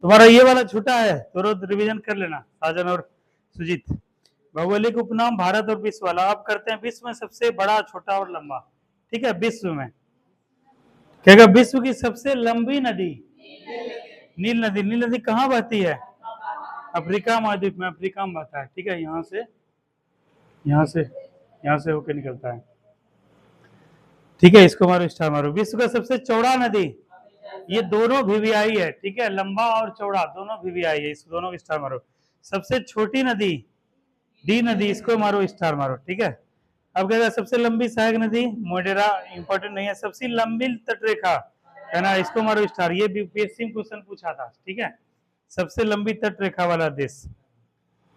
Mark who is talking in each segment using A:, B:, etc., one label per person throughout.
A: तुम्हारा ये वाला छोटा है तो रोज रिवीजन कर लेना, साजन और सुजीत। भौगोलिक उपनाम भारत और विश्व वाला। अब करते हैं विश्व में सबसे बड़ा, छोटा और लंबा। ठीक है, विश्व में कहेगा विश्व की सबसे लंबी नदी नील नदी। नील नदी कहाँ बहती है? अफ्रीका महाद्वीप में, अफ्रीका में बहता है। ठीक है, यहाँ से होकर निकलता है। ठीक है, इसको मारो स्टार मारो। विश्व का सबसे चौड़ा नदी, ये दोनों वीवीआई है। ठीक है, लंबा और चौड़ा दोनों वीवीआई है, इस दोनों को स्टार मारो। सबसे छोटी नदी डी नदी, इसको मारो स्टार मारो। ठीक है, अब कहेगा सबसे लंबी सहायक नदी मोडेरा, इंपॉर्टेंट नहीं है। सबसे लंबी तटरेखा है ना, इसको मारो स्टार। ये यूपीएससी में क्वेश्चन पूछा था। ठीक है, सबसे लंबी तटरेखा वाला देश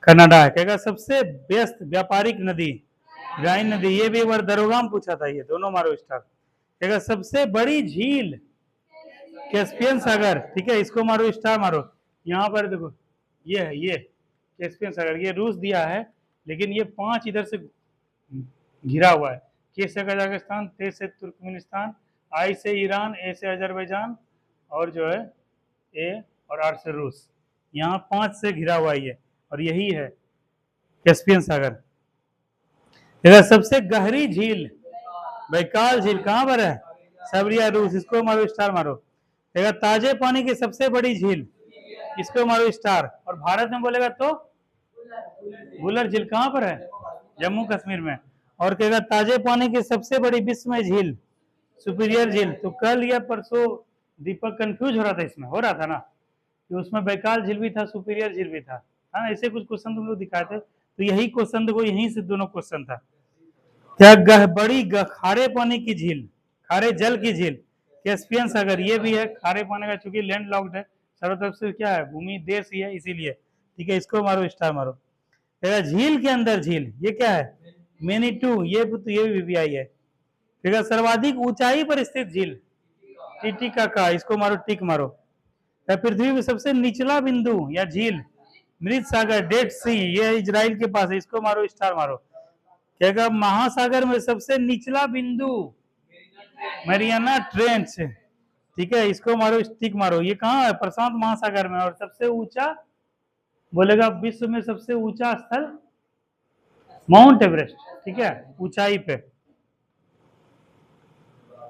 A: कनाडा है। कहेगा सबसे व्यस्त व्यापारिक नदी राइन नदी, ये भी एक बार दरोगा में पूछा था, ये दोनों मारो स्टार। कहेगा सबसे बड़ी झील कैस्पियन सागर। ठीक है, इसको मारो स्टार मारो। यहाँ पर देखो ये है, ये कैस्पियन सागर, ये रूस दिया है, लेकिन ये 5 इधर से घिरा हुआ है। के से कजाकिस्तान, ते से तुर्कमेनिस्तान, आई से ईरान, ए से अजरबैजान, और जो है ए और आर से रूस। यहाँ 5 से घिरा हुआ है ये, और यही है कैस्पियन सागर। सबसे गहरी झील बैकाल झील कहाँ पर है? साइबेरिया, रूस, इसको मारो स्टार मारो। ताजे पानी की सबसे बड़ी झील, इसको मारो स्टार। और भारत में बोलेगा तो वुलर झील कहाँ पर है? जम्मू कश्मीर में। और कहेगा ताजे पानी की सबसे बड़ी विश्व में झील सुपीरियर झील। तो कल या परसों दीपक कंफ्यूज हो रहा था, इसमें हो रहा था ना कि उसमें बैकाल झील भी था, सुपीरियर झील भी था, है ना। ऐसे कुछ क्वेश्चन तुम लोग दिखाए थे, तो यही क्वेश्चन देखो, यहीं से दोनों क्वेश्चन था। क्या बड़ी खारे पानी की झील, खारे जल की झील कैस्पियन सागर, ये भी है खारे पानी का, चूंकि लैंड लॉक्ड है चारों तरफ से, क्या है भूमि देश ही है इसीलिए। ठीक है, इसको मारो स्टार मारो। झील के अंदर झील, ये क्या है? मेनीटू, ये भी वीवीआई है। ठीक है, सर्वाधिक ऊंचाई पर स्थित झील टिटिकाका, इसको मारो टिक मारो। पृथ्वी में सबसे निचला बिंदु या झील मृत सागर डेड सी, ये इजराइल के पास है, इसको मारो स्टार मारो। कहेगा महासागर में सबसे निचला बिंदु मैरियाना ट्रेंच। ठीक है, इसको मारो स्टिक मारो। ये कहाँ है? प्रशांत महासागर में। और सबसे ऊंचा बोलेगा विश्व में सबसे ऊंचा स्थल माउंट एवरेस्ट। ठीक है, ऊंचाई पे।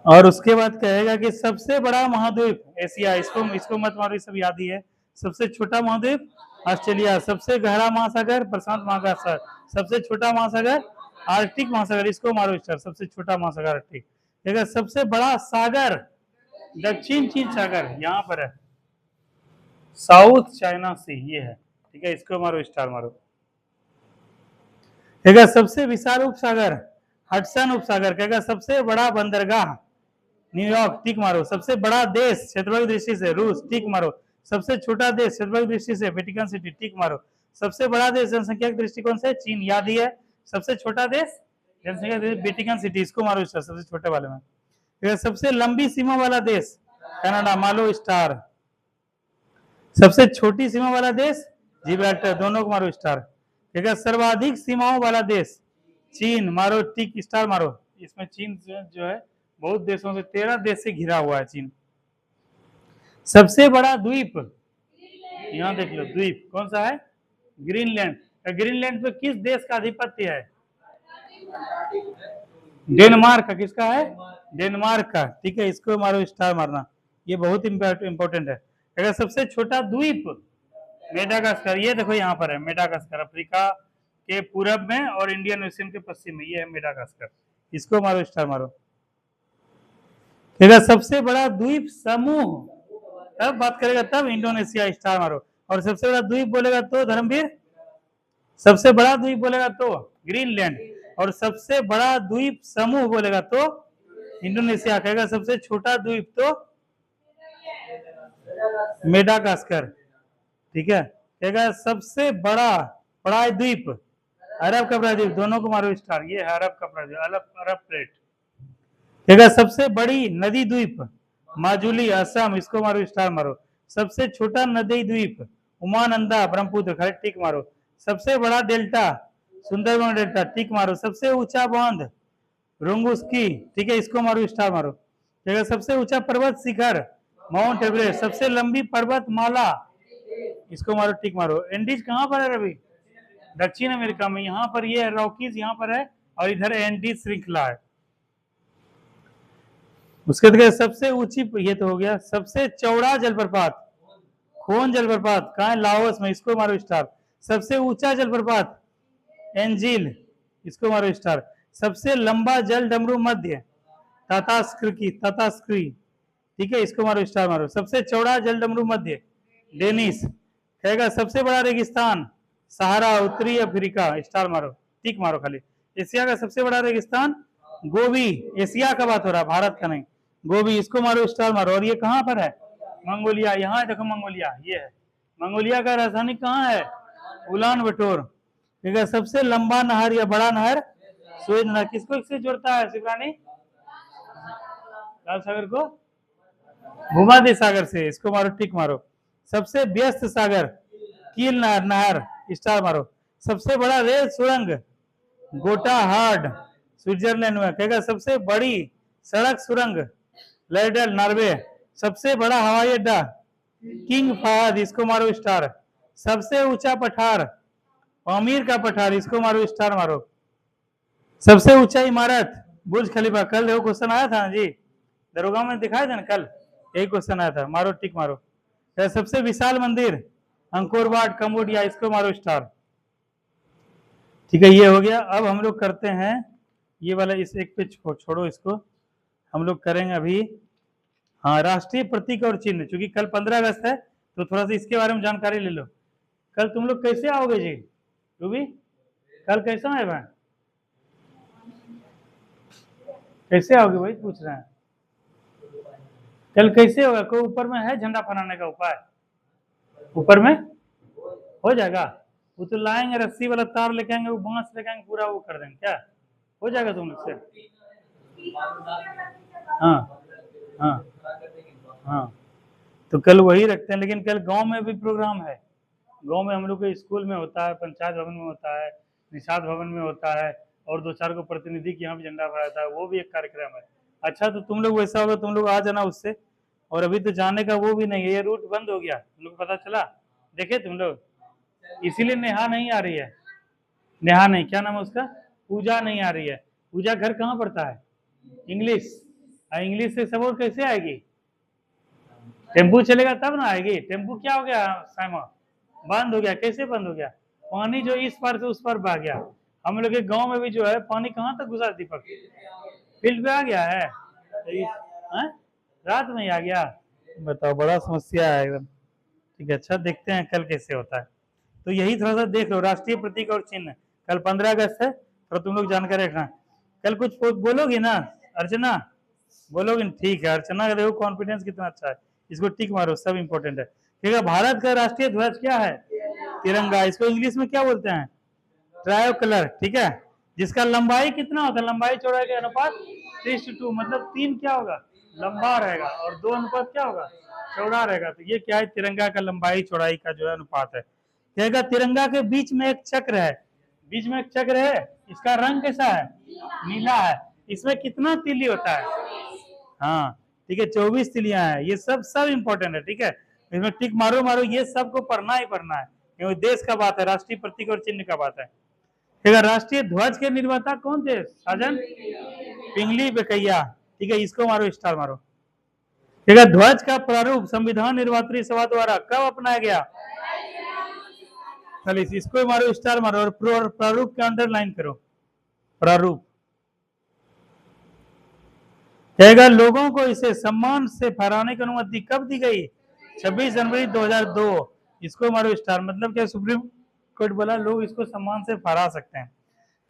A: और उसके बाद कहेगा कि सबसे बड़ा महाद्वीप एशिया, इसको मत मारो, सब याद ही है। सबसे छोटा महाद्वीप ऑस्ट्रेलिया। सबसे गहरा महासागर प्रशांत महासागर। सबसे छोटा महासागर आर्कटिक महासागर, इसको मारो स्टार। सबसे छोटा महासागर आर्कटिक। देखा सबसे बड़ा सागर दक्षिण चीन सागर, यहाँ पर है साउथ चाइना सी, ये है। ठीक है, इसको मारो स्टार मारो। कहेगा सबसे विशाल उपसागर हडसन उपसागर। कहेगा सबसे बड़ा बंदरगाह न्यूयॉर्क, टिक मारो। सबसे बड़ा देश क्षेत्रफल दृष्टि से रूस, टिक मारो। सबसे छोटा देश क्षेत्रफल दृष्टि से वेटिकन सिटी, टिक मारो। सबसे बड़ा देश जनसंख्या के दृष्टिकोण से चीन, याद ही है। सबसे छोटा देश जनसंख्या वेटिकन सिटी, इसको मारो स्टार सबसे छोटे वाले में। सबसे लंबी सीमा वाला देश कनाडा, मारो स्टार। सबसे छोटी सीमा वाला देश जिब्राल्टर, दोनों को मारो स्टार। सर्वाधिक सीमाओं वाला देश चीन, मारो टिक स्टार मारो। इसमें चीन जो है बहुत देशों से 13 देश से घिरा हुआ है चीन। सबसे बड़ा द्वीप, यहाँ देख लो द्वीप कौन सा है? ग्रीनलैंड। ग्रीनलैंड पे किस देश का आधिपत्य है? डेनमार्क का। किसका है? डेनमार्क का। ठीक है, इसको मारो स्टार मारना, ये बहुत इंपॉर्टेंट है। अगर सबसे छोटा द्वीप मेडागास्कर, ये देखो यहाँ पर है मेडागास्कर, अफ्रीका के पूरब में और इंडियन ओशियन के पश्चिम में, ये है मेडागास्कर, इसको मारो स्टार मारो। सबसे बड़ा द्वीप समूह, तब बात करेगा तब इंडोनेशिया, स्टार मारो। और सबसे बड़ा द्वीप बोलेगा तो धर्मवीर, सबसे बड़ा द्वीप बोलेगा तो ग्रीनलैंड, और सबसे बड़ा द्वीप समूह बोलेगा तो इंडोनेशिया। कहेगा सबसे छोटा द्वीप तो मेडागास्कर। ठीक है, कहेगा सबसे बड़ा द्वीप अरब का प्रायद्वीप, दोनों को मारो स्टार, ये है अरब का प्रायद्वीप, अरब प्लेट। कहेगा सबसे बड़ी नदी द्वीप माजुली असम, इसको मारो स्टार मारो। सबसे छोटा नदी द्वीप उमानंदा ब्रह्मपुत्र, खड़े टिक मारो। सबसे बड़ा डेल्टा सुंदरबन डेल्टा, टिक मारो। सबसे ऊंचा बांध रुंगुस्की, ठीक है, इसको मारो स्टार मारो। सबसे ऊंचा पर्वत शिखर माउंट एवरेस्ट। सबसे लंबी पर्वत माला इसको मारो टिक मारो। एंडीज कहाँ पर है रवि? दक्षिण अमेरिका में। यहाँ पर ये रॉकीज यहाँ पर है और इधर एंडीज श्रृंखला है। उसके बाद सबसे ऊंची, ये तो हो गया। सबसे चौड़ा जलप्रपात, खोन जलप्रपात कहाँ है? लाओस में, इसको मारो स्टार। सबसे ऊंचा जलप्रपात एंजिल, इसको मारो स्टार। सबसे लंबा जल डमरू मध्य तातास्क्री, ठीक है, इसको मारो स्टार मारो। सबसे चौड़ा जल डमरू मध्य डेनिस, कहेगा। सबसे बड़ा रेगिस्तान सहारा, उत्तरी अफ्रीका, स्टार मारो, टिक मारो खाली। एशिया का सबसे बड़ा रेगिस्तान गोबी, एशिया का बात हो रहा है, भारत का नहीं। गोबी, इसको मारो स्टार मारो। और ये कहाँ पर है? मंगोलिया, यहाँ देखो मंगोलिया, ये है मंगोलिया का राजधानी कहाँ है? उलान बटोर, ठीक है। सबसे लंबा नहर या बड़ा नहर सुएज नहर, किसको इससे जोड़ता है शिवरानी? लाल सागर को भूमध्य सागर से, इसको मारो टिक मारो। सबसे व्यस्त सागर कील नहर, स्टार मारो। सबसे बड़ा रेल सुरंग गोटाहार्ड, स्विट्जरलैंड में, कहेगा। सबसे बड़ी सड़क सुरंग लेडल, नॉर्वे। सबसे बड़ा हवाई अड्डा किंग फहद, इसको मारो स्टार। सबसे ऊंचा पठार आमिर का पठार, इसको मारो स्टार मारो। सबसे ऊंचा इमारत बुर्ज खलीफा, कल देखो क्वेश्चन आया था जी, दरोगा में दिखाया था ना कल, यही क्वेश्चन आया था, मारो टिक मारो। सबसे विशाल मंदिर अंकोर वाट, कंबोडिया, इसको मारो स्टार। ठीक है, ये हो गया। अब हम लोग करते हैं ये वाला, इस एक पे छोड़ो इसको, हम लोग करेंगे अभी हाँ राष्ट्रीय प्रतीक और चिन्ह। क्योंकि कल 15 अगस्त है तो थोड़ा सा इसके बारे में जानकारी ले लो। कल तुम लोग कैसे आओगे जी? रूबी कल कैसा है भाई? कैसे आओगे भाई, पूछ रहे हैं। कल कैसे होगा? कोई ऊपर में है झंडा फहराने का उपाय? ऊपर में हो जाएगा? वो तो लाएंगे रस्सी वाला तार लेके आएंगे, वो बांस लेके आएंगे, पूरा वो कर देंगे, क्या हो जाएगा तुम लोग से? हाँ हाँ हाँ, तो कल वही रखते हैं। लेकिन कल गांव में भी प्रोग्राम है। गांव में हम लोग के स्कूल में होता है, पंचायत भवन में होता है, निषाद भवन में होता है, और 2-4 को प्रतिनिधि की यहाँ भी झंडा फहराता है, वो भी एक कार्यक्रम है। अच्छा, तो तुम लोग वैसा होगा, तुम लोग आ जाना उससे। और अभी तो जाने का वो भी नहीं है, ये रूट बंद हो गया, तुम लोग पता चला? देखे तुम लोग? इसीलिए नेहा नहीं आ रही है। नेहा नहीं, क्या नाम है उसका? पूजा नहीं आ रही है। पूजा घर कहाँ पड़ता है? इंग्लिश। इंग्लिश से सब और कैसे आएगी? टेम्पू चलेगा तब ना आएगी। टेम्पू क्या हो गया साइमा? बंद हो गया। कैसे बंद हो गया? पानी जो इस पार से उस पार बह गया। हम लोग के गांव में भी जो है पानी कहाँ तक घुसा दीपक? फील्ड पे आ गया है, रात में ही आ गया। बताओ, बड़ा समस्या है एकदम। ठीक है, अच्छा देखते हैं कल कैसे होता है। तो यही थोड़ा सा देख लो, राष्ट्रीय प्रतीक और चिन्ह। कल 15 अगस्त है, तो तुम लोग जानकारी रखना। कल कुछ बोलोगी ना अर्चना? बोलोगे? ठीक है, अर्चना का देखो कॉन्फिडेंस कितना अच्छा है, इसको टिक मारो, सब इंपॉर्टेंट है। ठीक है, भारत का राष्ट्रीय ध्वज क्या है? तिरंगा। इसको इंग्लिश में क्या बोलते हैं? ट्रायो कलर, ठीक है। जिसका लंबाई कितना होता है? लंबाई चौड़ाई के अनुपात 3:2, मतलब 3 क्या होगा? लंबा रहेगा, और 2 अनुपात क्या होगा? चौड़ा रहेगा। तो ये क्या है? तिरंगा का लंबाई चौड़ाई का जो है अनुपात है। कहेगा तिरंगा के बीच में एक चक्र है, बीच में एक चक्र है, इसका रंग कैसा है? नीला है। इसमें कितना तिली होता है? हाँ ठीक है, 24 तिलियां हैं। ये सब इंपॉर्टेंट है, ठीक है। इसमें टिक मारो मारो, ये सबको पढ़ना ही पढ़ना है, क्योंकि देश का बात है, राष्ट्रीय प्रतीक और चिन्ह का बात है। ठीक है, राष्ट्रीय ध्वज के निर्माता कौन थे? साजन पिंगली बेकैया, ठीक है, इसको मारो स्टार मारो। ठीक है, ध्वज का प्रारूप संविधान निर्वात्री सभा द्वारा कब अपनाया गया? चलिए इसको मारो स्टार मारो, और प्रारूप का अंडरलाइन करो। प्रारूप कहेगा लोगों को इसे सम्मान से फहराने की अनुमति कब दी गई? 26 जनवरी 2002, इसको मारो स्टार। मतलब क्या? सुप्रीम कोर्ट बोला लोग इसको सम्मान से फहरा सकते हैं।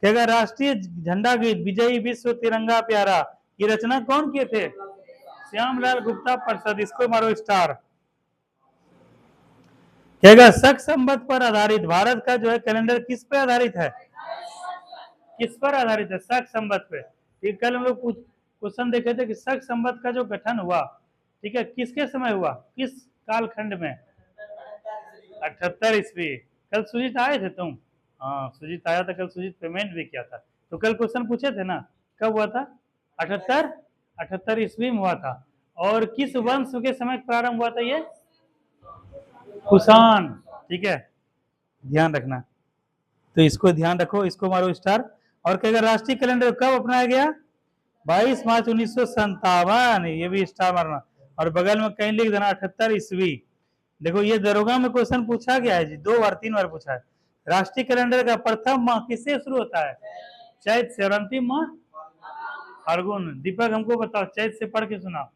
A: कहेगा राष्ट्रीय झंडा गीत विजयी विश्व तिरंगा प्यारा, ये रचना कौन किए थे? श्यामलाल गुप्ता प्रसाद, इसको मारो स्टार। कहेगा शक संवत पर आधारित भारत का जो है कैलेंडर किस पर आधारित है? किस पर आधारित है? शक संवत पे। ठीक, कल हम लोग क्वेश्चन देखे थे कि शक संवत का जो गठन हुआ, ठीक है, किसके समय हुआ, किस कालखंड में? 78 ईस्वी। कल सुजीत आए थे तुम? हाँ सुजीत आया था कल, सुजीत पेमेंट भी किया था। तो कल क्वेश्चन पूछे थे ना, कब हुआ था? 78 ईस्वी में हुआ था। और किस वंश के समय प्रारंभ हुआ था ये? कुषाण, ठीक है, ध्यान रखना। तो इसको ध्यान रखो, इसको मारो स्टार। और कहेगा राष्ट्रीय कैलेंडर कब अपनाया गया? 22 मार्च 1957, ये भी स्टार मारना। और बगल में कहीं लिख देना 78 ईस्वी। देखो ये दरोगा में क्वेश्चन पूछा गया है जी, 2 बार 3 बार पूछा है। राष्ट्रीय कैलेंडर का प्रथम माह किससे शुरू होता है? चैत से। और अंतिम माह फाल्गुन। दीपक हमको बताओ, चैत से पढ़ के सुनाओ।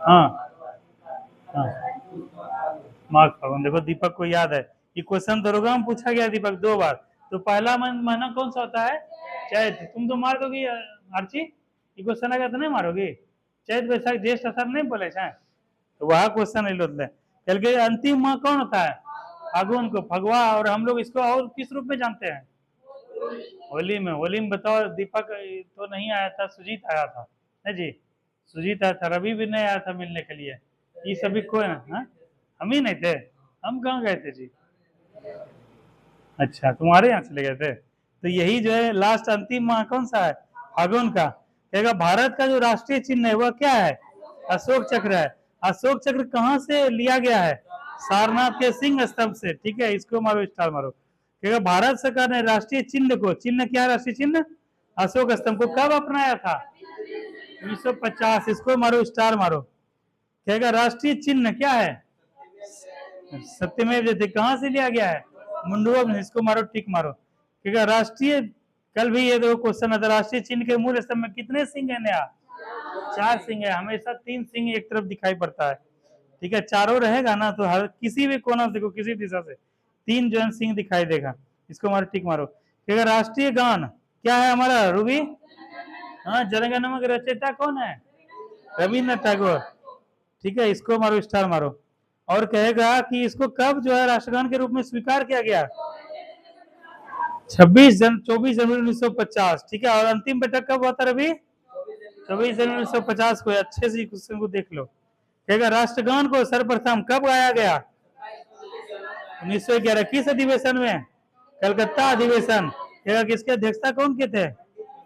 A: हाँ हाँ, माघ फाल्गुन। देखो दीपक को याद है, ये क्वेश्चन दरोगा में पूछा गया दीपक 2 बार। तो पहला महीना कौन सा होता है? चैत। तुम तो मार दोगी आर्ची, ये क्वेश्चन आएगा तो नहीं मारोगी? चैत वैशाख ज्येष्ठ आषाढ़ नहीं बोले हैं, तो वह क्वेश्चन नहीं लोते। चल के अंतिम माह कौन होता है? फागुन को, फगवा। और हम लोग इसको और किस रूप में जानते हैं? होली में। होली में बताओ, दीपक तो नहीं आया था, सुजीत आया था है जी, सुजीत आया था, रवि भी नहीं आया था मिलने के लिए। ये सभी को हम ही नहीं थे, हम कहाँ गए थे जी? अच्छा, तुम्हारे यहाँ चले गए थे। तो यही जो है लास्ट अंतिम माह कौन सा है? फागुन का। कहेगा भारत का जो राष्ट्रीय चिन्ह है वह क्या है? अशोक चक्र है। अशोक चक्र कहाँ से लिया गया है? सारनाथ के सिंह स्तंभ से। ठीक है, इसको मारो स्टार मारो। कहेगा भारत सरकार ने राष्ट्रीय चिन्ह को, चिन्ह क्या है राष्ट्रीय चिन्ह? अशोक स्तंभ को कब अपनाया था? 1950। इसको मारो स्टार मारो। कहेगा राष्ट्रीय चिन्ह क्या है? सत्यमेव जयते। कहां से लिया गया है? मुंडवा। इसको मारो टिक मारो। कहेगा राष्ट्रीय, कल भी ये दो क्वेश्चन था, राष्ट्रीय चिन्ह के मूल स्तंभ में कितने सिंह है? नया 4 सिंह है। हमेशा 3 सिंह एक तरफ दिखाई पड़ता है। ठीक है, चारों रहेगा ना तो हर किसी भी कोना से देखो, किसी दिशा से 3 जो है सिंह दिखाई देगा। इसको मारो टिक मारो। कहेगा राष्ट्रीय गान क्या है हमारा? रूबी। हाँ, जनगण मन के रचयिता कौन है? रविन्द्रनाथ टैगोर। ठीक है, इसको मारो स्टार मारो। और कहेगा कि इसको कब जो है राष्ट्रगान के रूप में स्वीकार किया गया? 24 जनवरी 1950। ठीक है, और अंतिम बैठक कब हुआ था रवि? 24 जनवरी 1950 को। अच्छे से क्वेश्चन को देख लो। कहेगा राष्ट्रगान को सर्वप्रथम कब गाया गया? 1911। किस अधिवेशन में? कलकत्ता अधिवेशन। कहेगा किसके अध्यक्षता कौन के थे?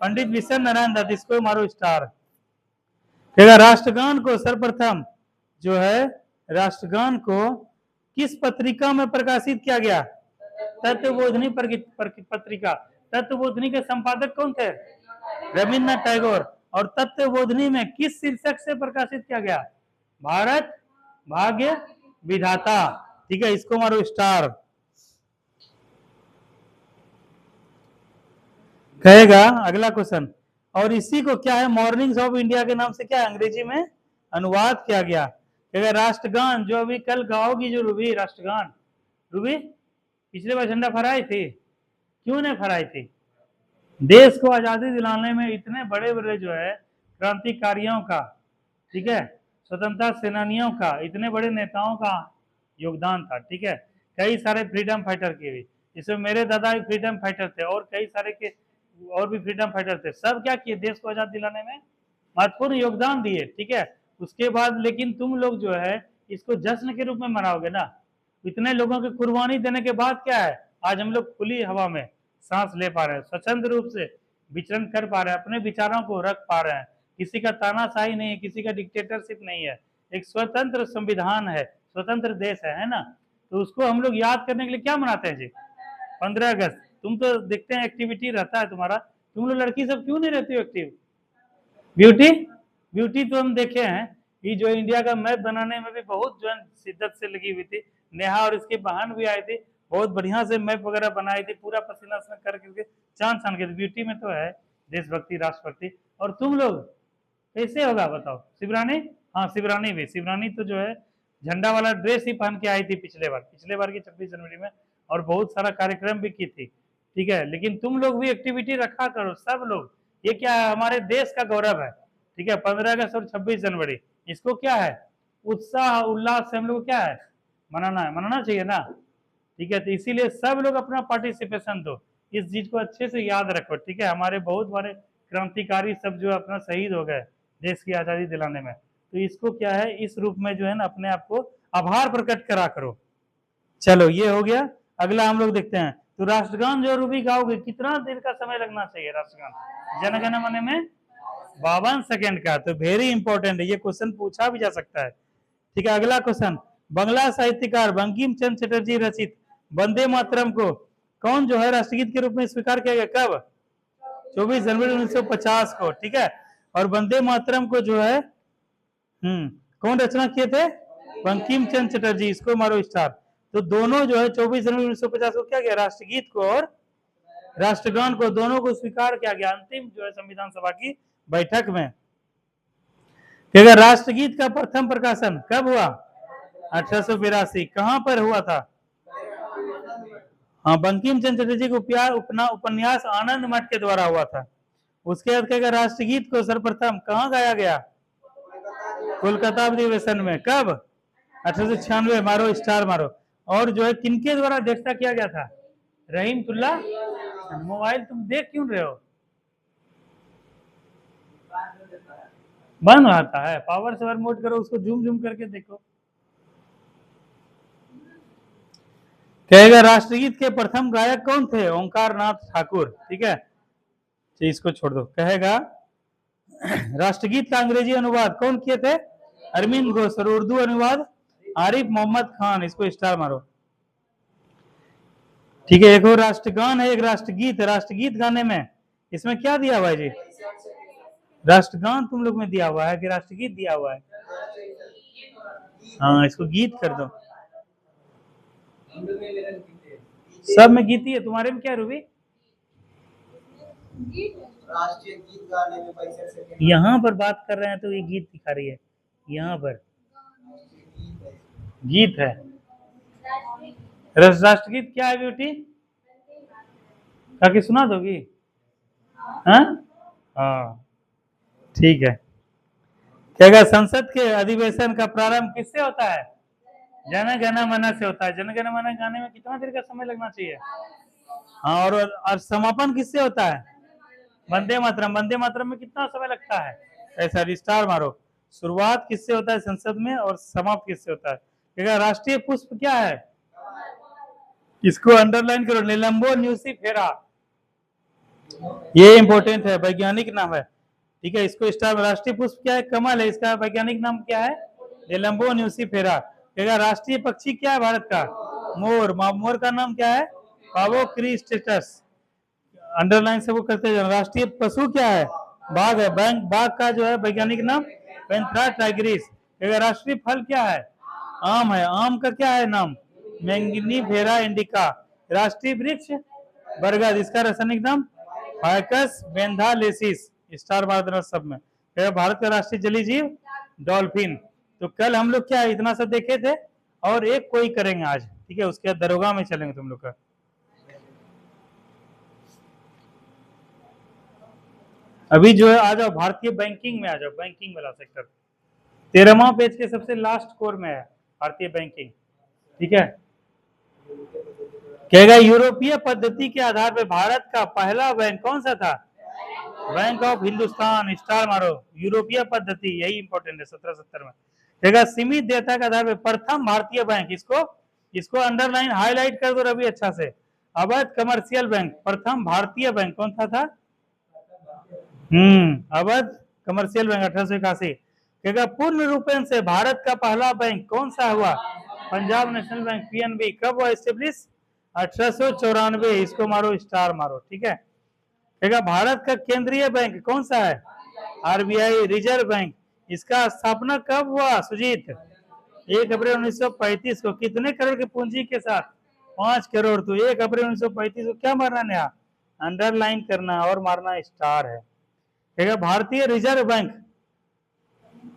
A: पंडित विश्व नारायण दत्त। इसको मारो स्टार। कहेगा राष्ट्रगान को सर्वप्रथम जो है, राष्ट्रगान को किस पत्रिका में प्रकाशित किया गया? तत्वबोधिनी पत्रिका। तत्वबोधिनी के संपादक कौन थे? रविन्द्रनाथ टैगोर। और तत्वबोधिनी में किस शीर्षक से प्रकाशित किया गया? भारत भाग्य विधाता। ठीक है, इसको मारो स्टार। कहेगा अगला क्वेश्चन, और इसी को क्या है, मॉर्निंग्स ऑफ इंडिया के नाम से क्या है अंग्रेजी में अनुवाद किया गया। कहेगा राष्ट्रगान जो अभी कल गाओगी जो रूबी, राष्ट्रगान रूबी पिछले बार झंडा फहराई थी, क्यों नहीं फहराई थी? देश को आजादी दिलाने में इतने बड़े बड़े जो है क्रांतिकारियों का, ठीक है, स्वतंत्रता सेनानियों का, इतने बड़े नेताओं का योगदान था। ठीक है, कई सारे फ्रीडम फाइटर के भी, इसमें मेरे दादा भी फ्रीडम फाइटर थे, और कई सारे के और भी फ्रीडम फाइटर थे। सब क्या किए? देश को आजाद दिलाने में महत्वपूर्ण योगदान दिए। ठीक है, उसके बाद लेकिन तुम लोग जो है इसको जश्न के रूप में मनाओगे ना। इतने लोगों की कुर्बानी देने के बाद क्या है, आज हम लोग खुली हवा में सांस ले पा रहे हैं, स्वतंत्र रूप से विचरण कर पा रहे हैं, अपने विचारों को रख पा रहे हैं, किसी का तानाशाही नहीं है, किसी का डिक्टेटरशिप नहीं है, एक स्वतंत्र संविधान है, स्वतंत्र देश है ना। तो उसको हम लोग याद करने के लिए क्या मनाते हैं जी? 15 अगस्त। तुम तो देखते हैं एक्टिविटी रहता है तुम्हारा, तुम लोग लड़की सब क्यों नहीं रहती हो एक्टिव? ब्यूटी ब्यूटी तो हम देखे हैं, ये जो इंडिया का मैप बनाने में भी बहुत जो है शिद्दत से लगी हुई थी। नेहा और इसकी बहन भी आई थी, बहुत बढ़िया से मैप वगैरह बनाई थी, पूरा पसीना से कर करके चांद छान के। ब्यूटी में तो है देशभक्ति, राष्ट्रभक्ति। और तुम लोग कैसे होगा बताओ? शिवरानी, हाँ शिवरानी भी, शिवरानी तो जो है झंडा वाला ड्रेस ही पहन के आई थी पिछले बार की 26 जनवरी में, और बहुत सारा कार्यक्रम भी की थी। ठीक है, लेकिन तुम लोग भी एक्टिविटी रखा करो सब लोग। ये क्या है, हमारे देश का गौरव है। ठीक है, 15 अगस्त और 26 जनवरी, इसको क्या है, उत्साह उल्लास से हम लोग क्या है मनाना है, मनाना चाहिए ना। ठीक है, तो इसीलिए सब लोग अपना पार्टिसिपेशन दो, इस चीज को अच्छे से याद रखो। ठीक है, हमारे बहुत बड़े क्रांतिकारी सब जो अपना शहीद हो गए देश की आजादी दिलाने में, तो इसको क्या है इस रूप में जो है ना अपने आप को आभार प्रकट करा करो। चलो ये हो गया। अगला हम लोग देखते हैं, तो राष्ट्रगान जो रूबी गाओगे कितना देर का समय लगना चाहिए राष्ट्रगान? जनगण मन में 52 सेकेंड का। तो वेरी इंपॉर्टेंट है, ये क्वेश्चन पूछा भी जा सकता है। ठीक है, अगला क्वेश्चन, बंगला साहित्यकार बंकिम चंद्र चटर्जी रचित वंदे मातरम को कौन जो है राष्ट्रगीत के रूप में स्वीकार किया गया, कब? 24 जनवरी 1950 को, ठीक है। और वंदे मातरम को जो है कौन रचना किए थे? बंकिम चंद्र चटर्जी। इसको मारो स्टार। तो दोनों जो है 24 जनवरी 1950 को क्या गया, राष्ट्रगीत को और राष्ट्रगान को दोनों को स्वीकार किया गया अंतिम जो है संविधान सभा की बैठक में। अगर राष्ट्रगीत का प्रथम प्रकाशन कब हुआ? 1882। कहां पर हुआ था? हाँ, बंकिम चंद्र चटर्जी को उपन्यास आनंद मठ के द्वारा हुआ था। उसके बाद क्या, राष्ट्रगीत को सर्वप्रथम कहाँ गाया गया? कोलकाता अधिवेशन में। कब? 1896। मारो स्टार मारो। और जो है किनके द्वारा अध्यक्षता किया गया था? रहीमतुल्ला। मोबाइल तुम देख क्यों रहे हो? बंद आता है, पावर से रिमोट करो उसको, जूम जूम करके देखो। कहेगा राष्ट्रगीत के प्रथम गायक कौन थे? ओंकार नाथ ठाकुर, ठीक है। इसको छोड़ दो। कहेगा राष्ट्रगीत का अंग्रेजी अनुवाद कौन किए थे? अरविंद घोष। और उर्दू अनुवाद आरिफ मोहम्मद खान। इसको स्टार मारो, ठीक है। एक और राष्ट्रगान है, एक राष्ट्रगीत है। राष्ट्रगीत गाने में इसमें क्या दिया हुआ है जी? राष्ट्रगान तुम लोग में दिया हुआ है कि राष्ट्रगीत दिया हुआ है? हाँ, इसको गीत कर दो। सब में गीत ही है। तुम्हारे में क्या है रूबी? राष्ट्रीय गीत गाने में पैसे। यहाँ पर बात कर रहे हैं तो ये गीत दिखा रही है, यहाँ पर गीत है। राष्ट्रगीत क्या है ब्यूटी? ताकि सुना दोगी? हाँ, ठीक है। क्या संसद के अधिवेशन का प्रारंभ किससे होता है? जन गण मन से होता है। जन गण मन गाने में कितना देर का समय लगना चाहिए? हाँ, और समापन किससे होता है? वंदे मातरम। वंदे मातरम में कितना समय लगता है? ऐसा स्टार मारो। शुरुआत किससे होता है संसद में और समाप्त किससे होता है? राष्ट्रीय पुष्प क्या है? इसको अंडरलाइन करो, निलंबो न्यूसीफेरा। ये इंपॉर्टेंट है, वैज्ञानिक नाम है, ठीक है। इसको स्टार। राष्ट्रीय पुष्प क्या है? कमल है। इसका वैज्ञानिक नाम क्या है? निलंबो न्यूसीफेरा। राष्ट्रीय पक्षी क्या है भारत का? मोर। मोर का नाम क्या है? पावो क्रिस्टेटस। अंडरलाइन से वो करते जाओ। राष्ट्रीय पशु क्या है? बाघ है। बाघ का जो है वैज्ञानिक नाम पैंथेरा टाइग्रिस। राष्ट्रीय फल क्या है? आम है। आम का क्या है नाम? मैंगिनीफेरा इंडिका। राष्ट्रीय वृक्ष बरगद। इसका रासायनिक नाम फाइकस बेंथालेसिस। स्टार भारत सब में। भारत का राष्ट्रीय जलीय जीव डॉल्फिन। तो कल हम लोग क्या इतना सा देखे थे, और एक कोई करेंगे आज, ठीक है। उसके बाद दरोगा में चलेंगे तुम लोग का। अभी जो है आ जाओ भारतीय बैंकिंग में, आ जाओ बैंकिंग वाला सेक्टर। 13वां पेज के सबसे लास्ट कोर में है भारतीय बैंकिंग, ठीक है। कहेगा यूरोपीय पद्धति के आधार पर भारत का पहला बैंक कौन सा था? Bank of Hindustan. स्टार मारो। यूरोपीय पद्धति यही इंपॉर्टेंट है 1770 में। कहेगा सीमित देयता के आधार पर प्रथम भारतीय बैंक। इसको अंडरलाइन हाईलाइट कर दो रवि अच्छा से। Awadh commercial bank. प्रथम भारतीय बैंक कौन सा था? Awadh commercial bank 1881। कहेगा पूर्ण रूपेण से भारत का पहला बैंक कौन सा हुआ? Punjab national bank PNB. कब हुआ एस्टेब्लिश? 1894। इसको मारो स्टार मारो, ठीक है। कहेगा भारत का केंद्रीय बैंक कौन सा है? RBI reserve bank. इसका स्थापना कब हुआ सुजीत? 1 अप्रैल 1935 को। कितने करोड़ की पूंजी के साथ? 5 करोड़। तो 1 अप्रैल 1935 को क्या मारना नया? अंडरलाइन करना और मारना स्टार है। कहेगा भारतीय रिजर्व बैंक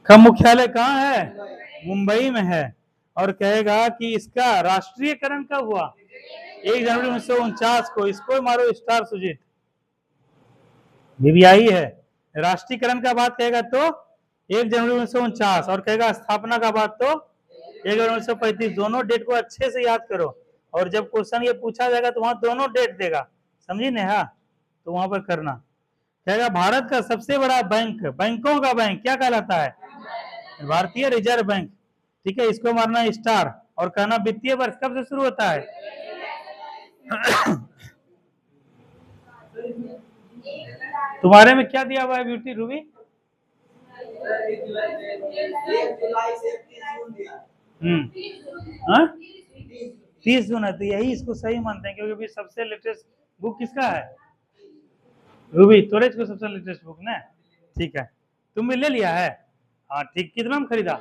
A: का मुख्यालय कहाँ है? मुंबई में है। और कहेगा कि इसका राष्ट्रीयकरण कब हुआ? 1 जनवरी 1949 को। इसको मारो स्टार सुजीत। बीबीआई है। राष्ट्रीयकरण का बात कहेगा तो 1 जनवरी 1949, और कहेगा स्थापना का बात तो 1 जनवरी 1935। दोनों डेट को अच्छे से याद करो, और जब क्वेश्चन ये पूछा जाएगा तो वहां दोनों डेट देगा, समझी नेहा? तो वहां पर करना। कहेगा भारत का सबसे बड़ा बैंक, बैंकों का बैंक क्या कहलाता है? भारतीय रिजर्व बैंक, ठीक है। इसको मारना स्टार, और कहना वित्तीय वर्ष कब से शुरू होता है? तुम्हारे में क्या दिया हुआ है ब्यूटी रूबी? हाँ 30 जून है, तो यही इसको सही मानते हैं, क्योंकि अभी सबसे लेटेस्ट बुक किसका है, रूबी स्टोरेज को सबसे लेटेस्ट बुक ना। ठीक है, तुमने ले लिया है, हाँ ठीक, कितना में खरीदा,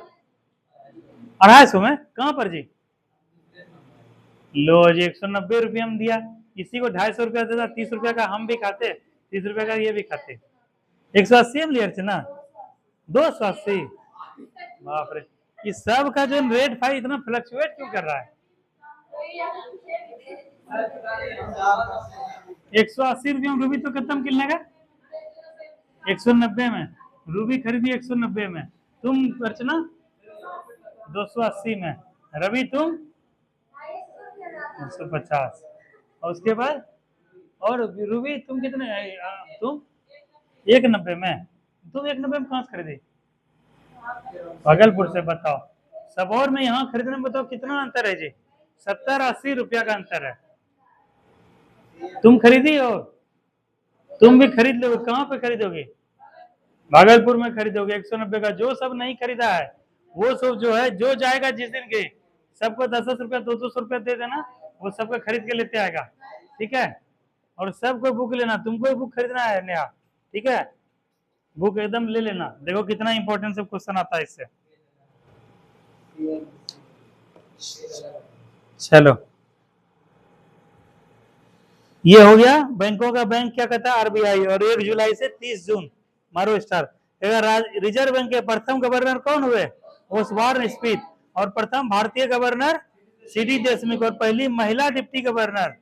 A: 250 में, कहाँ पर जी, लो जी 190 रुपया में दिया, इसी को 250 रुपया देता, 30 रुपया का हम भी खाते, 30 रुपया का ये भी खाते, 180 में लिया थे ना, 280, बाप रे, इस सब का जो रेट भाई इतना फ्लक्चुएट क्यों कर रहा है, 180 रुपया में रूबी तो खत्म कितने का, 190 में, रूबी खरीदी 190 में, तुम अर्चना 280 में, रवि तुम 150, और उसके बाद, और रूबी तुम कितने, तुम 190 में, तुम 190 में कहाँ से खरीदी, भागलपुर से, बताओ सब, और में यहाँ खरीदने में बताओ कितना अंतर है जी, 70-80 रुपया का अंतर है, तुम खरीदी हो, तुम भी खरीद लोगे, कहाँ पे खरीदोगे, भागलपुर में खरीदोगे 190 का, जो सब नहीं खरीदा है वो सब जो है, जो जाएगा जिस दिन के, सबको 10-10 रुपया 200 रुपया दे देना, वो सबको खरीद के लेते आएगा, ठीक है, और सबको बुक लेना, तुमको भी बुक खरीदना है नया, ठीक है, बुक एकदम ले लेना, देखो कितना इंपॉर्टेंट सब क्वेश्चन आता है इससे। चलो ये हो गया, बैंकों का बैंक क्या कहता है, आरबीआई, और 1 जुलाई से 30 जून मारो स्टार। अगर रिजर्व बैंक के प्रथम गवर्नर कौन हुए, ओसबॉर्न स्मिथ, और प्रथम भारतीय गवर्नर सीडी देशमुख, और पहली महिला डिप्टी गवर्नर,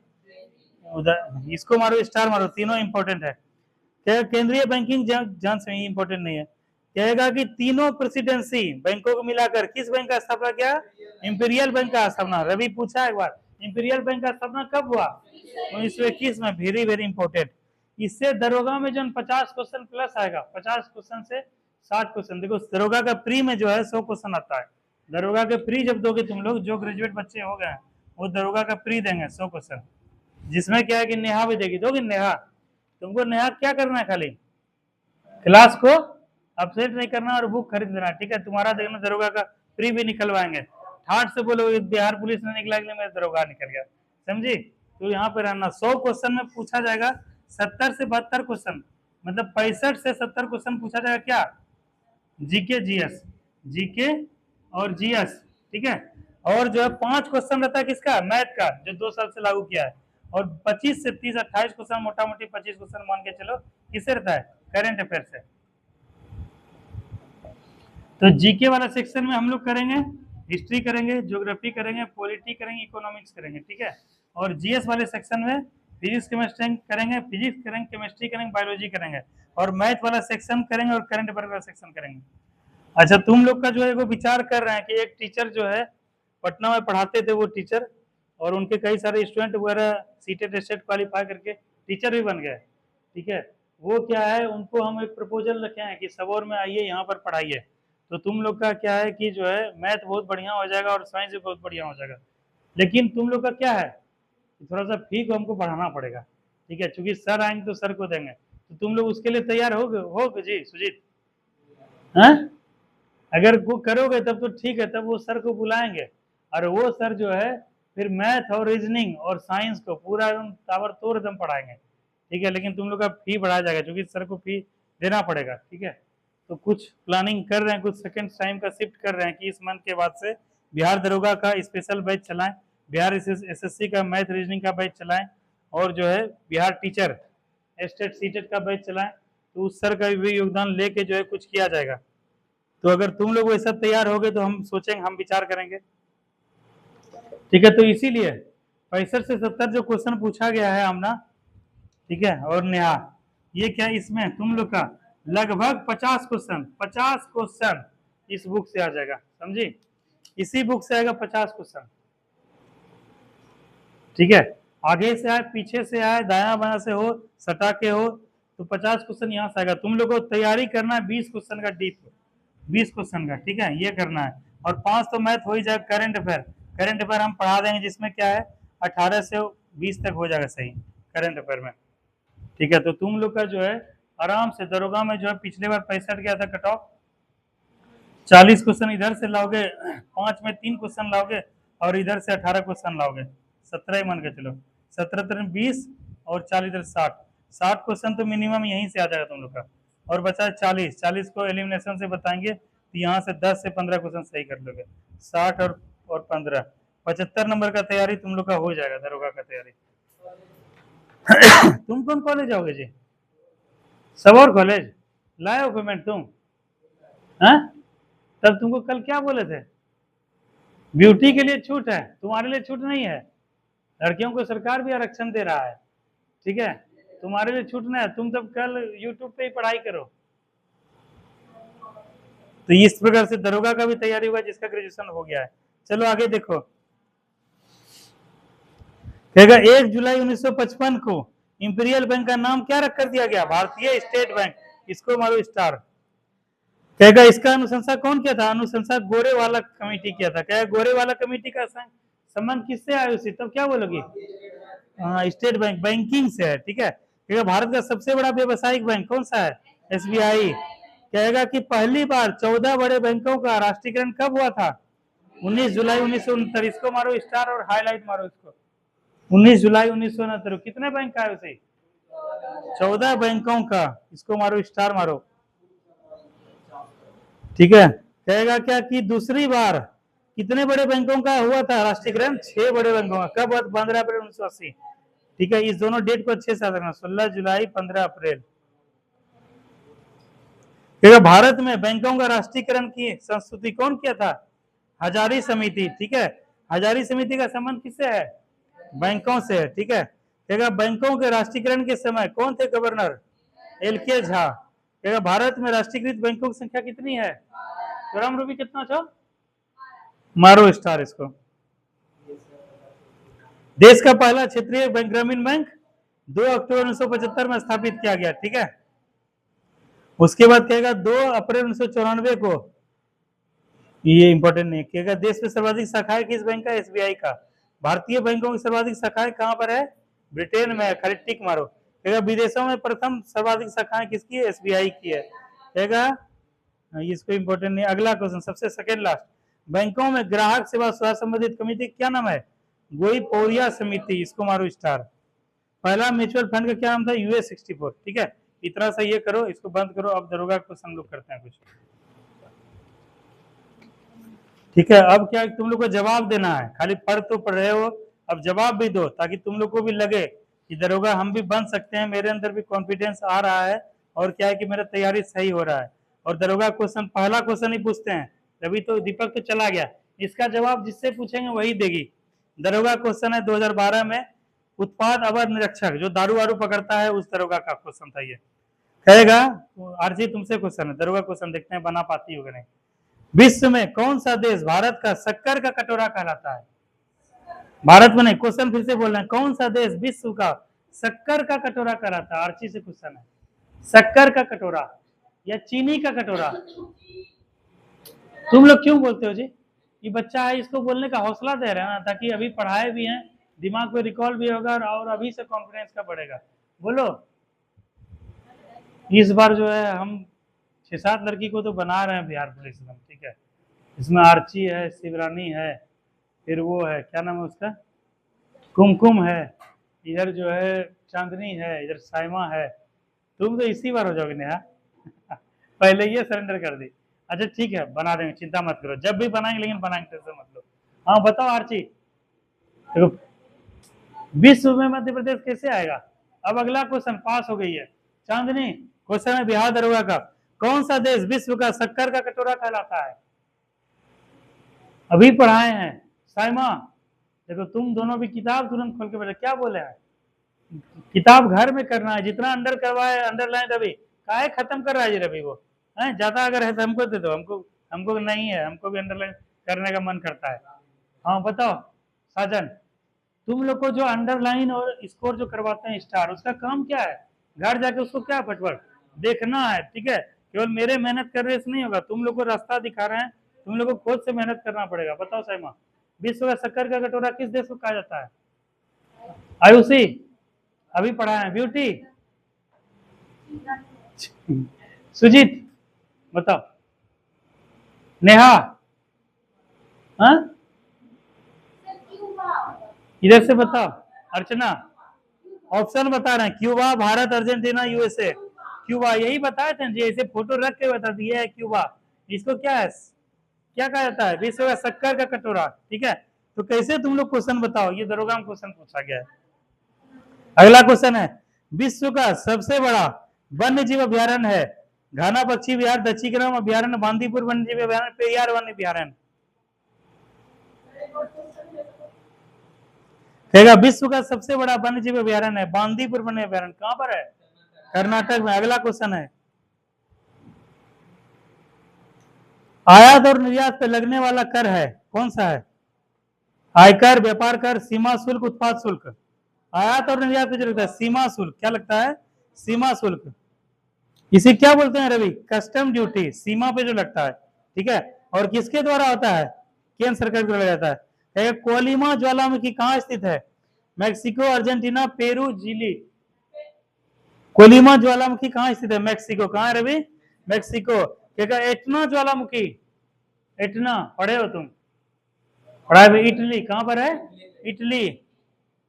A: उधर इसको मारो स्टार मारो, तीनों इंपॉर्टेंट है। केंद्रीय बैंकिंग जांच में इंपॉर्टेंट नहीं है, कहेगा कि तीनों प्रेसिडेंसी बैंकों को मिलाकर किस बैंक का स्थापना किया, इंपीरियल बैंक का स्थापना, रवि पूछा एक बार, इंपीरियल बैंक का स्थापना कब हुआ, 1921 में, वेरी वेरी इंपॉर्टेंट। इससे दरोगा में जो 50 क्वेश्चन प्लस आएगा, 50 क्वेश्चन से 60 क्वेश्चन, देखो दरोगा का प्री में जो है 100 क्वेश्चन आता है, दरोगा के प्री जब दोगे तुम लोग, जो ग्रेजुएट बच्चे हो गए वो दरोगा का प्री देंगे 100 क्वेश्चन, जिसमें क्या है कि नेहा भी देगी, दोगे नेहा, तुमको नेहा क्या करना है, खाली क्लास को अपसेट नहीं करना और बुक खरीद लेना, ठीक है, तुम्हारा देखना दरोगा का प्री भी निकलवाएंगे, ठाट से बोलोगे बिहार पुलिस ने निकला कि मेरा दरोगा निकल गया, समझी, तो यहाँ पे रहना, 100 क्वेश्चन में पूछा जाएगा 70 से 72 क्वेश्चन, मतलब 65 से 70 क्वेश्चन पूछा जाएगा, क्या, जीके जीएस, जीके और जीएस, ठीक है, और जो है 5 क्वेश्चन रहता है किसका, मैथ का, जो 2 साल से लागू किया है, और 25 से 30 28 क्वेश्चन, मोटा मोटी 25 क्वेश्चन मान के चलो, किससे रहता है, करंट अफेयर से। तो जीके वाला सेक्शन में हम लोग करेंगे, हिस्ट्री करेंगे, ज्योग्राफी करेंगे, पॉलिटी करेंगे, इकोनॉमिक्स करेंगे, ठीक है, और जीएस वाले सेक्शन में फिजिक्स केमिस्ट्री करेंगे, फिजिक्स करेंगे, केमिस्ट्री करेंगे, बायोलॉजी करेंगे, और मैथ वाला सेक्शन करेंगे, और करंट अफेयर वाला सेक्शन करेंगे। अच्छा तुम लोग का जो है वो विचार कर रहे हैं कि एक टीचर जो है पटना में पढ़ाते थे वो टीचर, और उनके कई सारे स्टूडेंट वगैरह सीटेट स्टेट क्वालिफाई करके टीचर भी बन गए, ठीक है, वो क्या है, उनको हम एक प्रपोजल रखे हैं कि सबौर में आइए, यहाँ पर पढ़ाइए, तो तुम लोग का क्या है कि जो है मैथ बहुत बढ़िया हो जाएगा और साइंस भी बहुत बढ़िया हो जाएगा, लेकिन तुम लोग का क्या है, थोड़ा सा फी को हमको बढ़ाना पड़ेगा, ठीक है, चूंकि सर आएंगे तो सर को देंगे, तो तुम लोग उसके लिए तैयार हो जी सुजीत, हैं, अगर वो करोगे तब तो ठीक है, तब वो सर को बुलाएंगे, और वो सर जो है फिर मैथ और रीजनिंग और साइंस को पूरा एकदम ताबड़तोड़ एकदम पढ़ाएंगे, ठीक है, लेकिन तुम लोग का फी बढ़ाया जाएगा, क्योंकि सर को फी देना पड़ेगा, ठीक है, तो कुछ प्लानिंग कर रहे हैं, कुछ सेकेंड टाइम का शिफ्ट कर रहे हैं कि इस मंथ के बाद से बिहार दरोगा का स्पेशल बैच चलाएं, बिहार एसएससी का मैथ रीजनिंग का बैच चलाएं, और जो है बिहार टीचर स्टेट सीटेट का बैच चलाएं, तो उस सर का भी योगदान लेके जो है कुछ किया जाएगा। तो अगर तुम लोग वैसा तैयार हो गए तो हम सोचेंगे, हम विचार करेंगे, ठीक है, तो इसीलिए 65 से 70 जो क्वेश्चन पूछा गया है आमना, ठीक है, और नेहा, ये क्या इसमें तुम लोग का लगभग 50 क्वेश्चन इस बुक से आ जाएगा, समझी, इसी बुक से आएगा 50 क्वेश्चन, ठीक है, आगे से आए, पीछे से आए, दाया बाया से हो, सटा के हो, तो 50 क्वेश्चन यहाँ से आएगा, तुम लोग को तैयारी करना है 20 क्वेश्चन का डीप, 20 क्वेश्चन का, ठीक है, ये करना है, और 5 तो मैथ हो ही जाएगा, करंट अफेयर हम पढ़ा देंगे, जिसमें क्या है 18 से 20 तक हो जाएगा सही करंट अफेयर में, ठीक है, तो तुम लोग का जो है आराम से दरोगा में जो है पिछले बार 65 गया था कट ऑफ, 40 क्वेश्चन इधर से लाओगे, 5 में 3 क्वेश्चन लाओगे और इधर से 18 क्वेश्चन लाओगे, 17 ही मान के चलो, 17 3 20 और 40 इधर 60 क्वेश्चन तो मिनिमम यहीं से आ जाएगा तुम लोग का। और बचा 40 को एलिमिनेशन से बताएंगे तो यहाँ से 10 से 15 क्वेश्चन सही कर लोगे, 60 और 15 75 नंबर का तैयारी तुम लोग का हो जाएगा, दरोगा का तैयारी। तुम कौन कॉलेज जाओगे जी? सब और कॉलेज लाए हो पेमेंट तुम? हाँ, तब तुमको कल क्या बोले थे? ब्यूटी के लिए छूट है, तुम्हारे लिए छूट नहीं है। लड़कियों को सरकार भी आरक्षण दे रहा है, ठीक है, तुम्हारे लिए छूट नहीं है। तुम तब कल यूट्यूब पे ही पढ़ाई करो। तो इस प्रकार से दरोगा का भी तैयारी हुआ जिसका ग्रेजुएशन हो गया है। चलो आगे देखो, कहेगा 1 जुलाई 1955 को इंपीरियल बैंक का नाम क्या रख कर दिया गया? भारतीय स्टेट बैंक। इसको मारो स्टार। कहेगा इसका अनुशंसा कौन किया था? अनुशंसा गोरेवाला कमेटी किया था। कहेगा गोरेवाला कमेटी का संबंध किससे आया उसी? तब क्या बोलोगी? हाँ, स्टेट बैंक, बैंकिंग से है, ठीक है। कहेगा भारत का सबसे बड़ा व्यवसायिक बैंक कौन सा है? एसबीआई। कहेगा कि पहली बार 14 बड़े बैंकों का राष्ट्रीयकरण कब हुआ था? 19 जुलाई 1969। इसको मारो स्टार और हाईलाइट मारो इसको। 19 जुलाई 1969। कितने बैंक का है उसे? 14 बैंकों का। इसको मारो स्टार मारो, ठीक है। कहेगा क्या कि दूसरी बार कितने बड़े बैंकों का हुआ था राष्ट्रीयकरण? 6 बड़े बैंकों का। कब? 15 अप्रैल 1980, ठीक है। इस दोनों डेट को अच्छे से याद रखना, 16 जुलाई 15 अप्रैल। कहेगा भारत में बैंकों का राष्ट्रीयकरण की संस्तुति कौन किया था? हजारी समिति, ठीक है। हजारी समिति का संबंध किससे है? बैंकों से है, ठीक है। कहेगा बैंकों के राष्ट्रीयकरण के समय कौन थे गवर्नर? एल.के. झा। कहेगा भारत में राष्ट्रीयकृत बैंकों की संख्या कितनी है? राम रूबी कितना था? मारो स्टार इसको। देश का पहला क्षेत्रीय बैंक ग्रामीण बैंक 2 अक्टूबर 1975 में स्थापित किया गया, ठीक है। उसके बाद कहेगा 2 अप्रैल 1994 को, ये इंपॉर्टेंट नहीं, कहेगा देश में सर्वाधिक शाखाएं किस बैंक का? एसबीआई का। भारतीय बैंकों की सर्वाधिक शाखाएं कहां पर है? ब्रिटेन में है, खाली टिक मारो। कहेगा विदेशों में प्रथम सर्वाधिक शाखाएं किसकी है? एसबीआई की है। कहेगा इसको इंपॉर्टेंट नहीं। अगला क्वेश्चन सबसे सेकंड लास्ट, बैंकों में ग्राहक सेवा सुधार संबंधित कमेटी क्या नाम है? गोई पौरिया समिति। इसको मारो स्टार। पहला म्यूचुअल फंड का क्या नाम था? यूएस 64, ठीक है। इतना सा ये करो, इसको बंद करो। अब दरोगा क्वेश्चन लोग करते हैं कुछ, ठीक है। अब क्या तुम लोग को जवाब देना है, खाली पढ़ तो पढ़ रहे हो, अब जवाब भी दो ताकि तुम लोग को भी लगे कि दरोगा हम भी बन सकते हैं, मेरे अंदर भी कॉन्फिडेंस आ रहा है और क्या है कि मेरा तैयारी सही हो रहा है। और दरोगा क्वेश्चन पहला क्वेश्चन ही पूछते हैं, अभी तो दीपक तो चला गया, इसका जवाब जिससे पूछेंगे वही देगी। दरोगा क्वेश्चन है 2012 में, उत्पाद अवर निरीक्षक जो दारू वारू पकड़ता है उस दरोगा का क्वेश्चन था ये। कहेगा आरजी तुमसे क्वेश्चन है, दरोगा क्वेश्चन देखते हैं बना पाती होगा नहीं। विश्व में कौन सा देश भारत का शक्कर का कटोरा कहलाता है? भारत में नहीं, क्वेश्चन फिर से बोल रहे हैं, कौन सा देश विश्व का शक्कर का कटोरा कहलाता है? आर्ची से क्वेश्चन है, शक्कर का कटोरा या चीनी का कटोरा? तुम लोग क्यों बोलते हो जी? ये बच्चा है, इसको बोलने का हौसला दे रहे हैं ना, ताकि अभी पढ़ाए भी हैं, दिमाग पे रिकॉल भी होगा और अभी से कॉन्फिडेंस का बढ़ेगा। बोलो, इस बार जो है हम 6-7 लड़की को तो बना रहे हैं बिहार पुलिस में, ठीक है। इसमें आर्ची है, शिवरानी है, फिर वो है क्या नाम है उसका, कुमकुम है, इधर जो है चांदनी है, इधर साइमा है। तुम तो इसी बार हो जाओगे नेहा। पहले ये सरेंडर कर दी। अच्छा ठीक है, बना देंगे, चिंता मत करो, जब भी बनाएंगे, लेकिन बनाएंगे टेंशन मत लो। हाँ बताओ आर्ची, देखो विश्व में मध्य प्रदेश कैसे आएगा? अब अगला क्वेश्चन पास हो गई है। चांदनी क्वेश्चन है बिहार दरोगा का, कौन सा देश विश्व का शक्कर का कटोरा कहलाता है? अभी पढ़ाए हैं साइमा। देखो तुम दोनों भी किताब तुरंत खोल के बैठे, क्या बोले हैं? किताब घर में करना है, जितना अंडर करवाए अंडरलाइन। रवि काहे खत्म कर रहा है जी रवि? वो है ज्यादा अगर है तो हमको दे दो, हमको नहीं है, हमको भी अंडरलाइन करने का मन करता है। हाँ बताओ साजन, तुम लोग को जो अंडरलाइन और स्कोर जो करवाते हैं स्टार, उसका काम क्या है? घर जाके उसको क्या पटवट देखना है, ठीक है। केवल मेरे मेहनत करने से नहीं होगा, तुम लोग को रास्ता दिखा रहे हैं, तुम लोग को खुद से मेहनत करना पड़ेगा। बताओ साइमा, विश्व का शक्कर का कटोरा किस देश को कहा जाता है? आयुषी अभी पढ़ा है। ब्यूटी सुजीत बताओ, नेहा, हाँ इधर से बताओ। अर्चना, ऑप्शन बता रहे हैं, Cuba, Bharat, Argentina, USA. Cuba, यही बताए थे जी, ऐसे फोटो रख के बता दिए है क्यूबा। इसको क्या है, क्या कहा जाता है, विश्व का शक्कर का कटोरा, ठीक है। तो कैसे तुम लोग क्वेश्चन बताओ, ये दरोगा में क्वेश्चन पूछा गया है। अगला क्वेश्चन है, विश्व का सबसे बड़ा वन्य जीव अभ्यारण्य है, घाना पक्षी विहार, दक्षिणग्राम अभ्यारण्य, बांदीपुर वन्य जीव अभ्यारण्य, पेरियार वन्य अभ्यारण्य। कहेगा विश्व का सबसे बड़ा वन्य जीव अभ्यारण्य है बांदीपुर वन्य अभ्यारण्य, कहां पर है, कर्नाटक में। अगला क्वेश्चन है, आयात और निर्यात पर लगने वाला कर है, कौन सा है, आयकर, व्यापार कर, सीमा शुल्क, उत्पाद शुल्क। आयात और निर्यात पे जो लगता है सीमा शुल्क, क्या लगता है, सीमा शुल्क। इसे क्या बोलते हैं रवि, कस्टम ड्यूटी, सीमा पे जो लगता है, ठीक है। और किसके द्वारा होता है, केंद्र सरकार द्वारा जाता है। कोलिमा ज्वालामुखी कहाँ स्थित है, Mexico, Argentina, Peru, Chile. Colima ज्वालामुखी कहाँ स्थित है, मैक्सिको। कहाँ है रवि, मैक्सिको। क्या एटना ज्वालामुखी, एटना पढ़े हो तुम, पढ़ा है। इटली कहाँ पर है, इटली।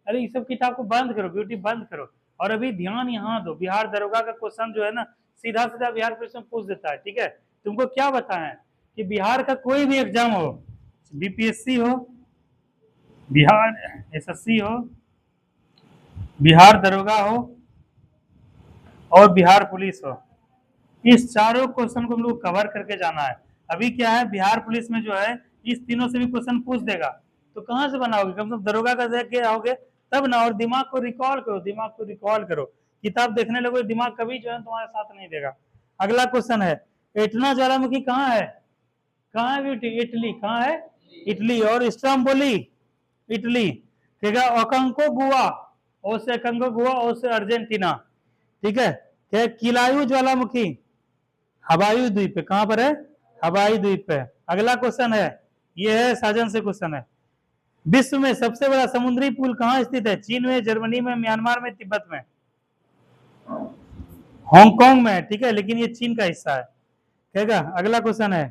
A: अरे ये सब किताब को बंद करो, ब्यूटी बंद करो। और अभी ध्यान यहाँ दो, बिहार दरोगा का क्वेश्चन जो है ना, सीधा सीधा बिहार प्रश्न पूछ देता है, ठीक है। तुमको क्या बताएं कि बिहार का कोई भी एग्जाम हो, बीपीएससी हो, बिहार एसएससी हो, बिहार दरोगा हो, और बिहार पुलिस हो, इस चारों क्वेश्चन को हम लोग कवर करके जाना है। अभी क्या है, बिहार पुलिस में जो है इस तीनों से भी क्वेश्चन पूछ देगा, तो कहां से बनाओगे, कम से कम दरोगा का देख के आओगे तब ना। और दिमाग को रिकॉल करो, दिमाग को रिकॉल करो, किताब देखने लगो, दिमाग कभी जो है तुम्हारे साथ नहीं देगा। अगला क्वेश्चन है, एटना ज्वालामुखी कहाँ है, कहाँ है बेटी, इटली। कहाँ है, इटली। और स्ट्रोम्बोली, इटली। ठीक है, ओकंको गुआ, ओ से कंगो गुआ, ओ से अर्जेंटीना, ठीक है। किलायू ज्वालामुखी हवाई द्वीप पे, कहां पर है, हवाई द्वीप पे। अगला क्वेश्चन है, ये है साजन से क्वेश्चन है, विश्व में सबसे बड़ा समुद्री पुल कहां स्थित है, चीन में, जर्मनी में, म्यांमार में, तिब्बत में। हांगकांग में, ठीक है, लेकिन ये चीन का हिस्सा है, ठीक है। अगला क्वेश्चन है,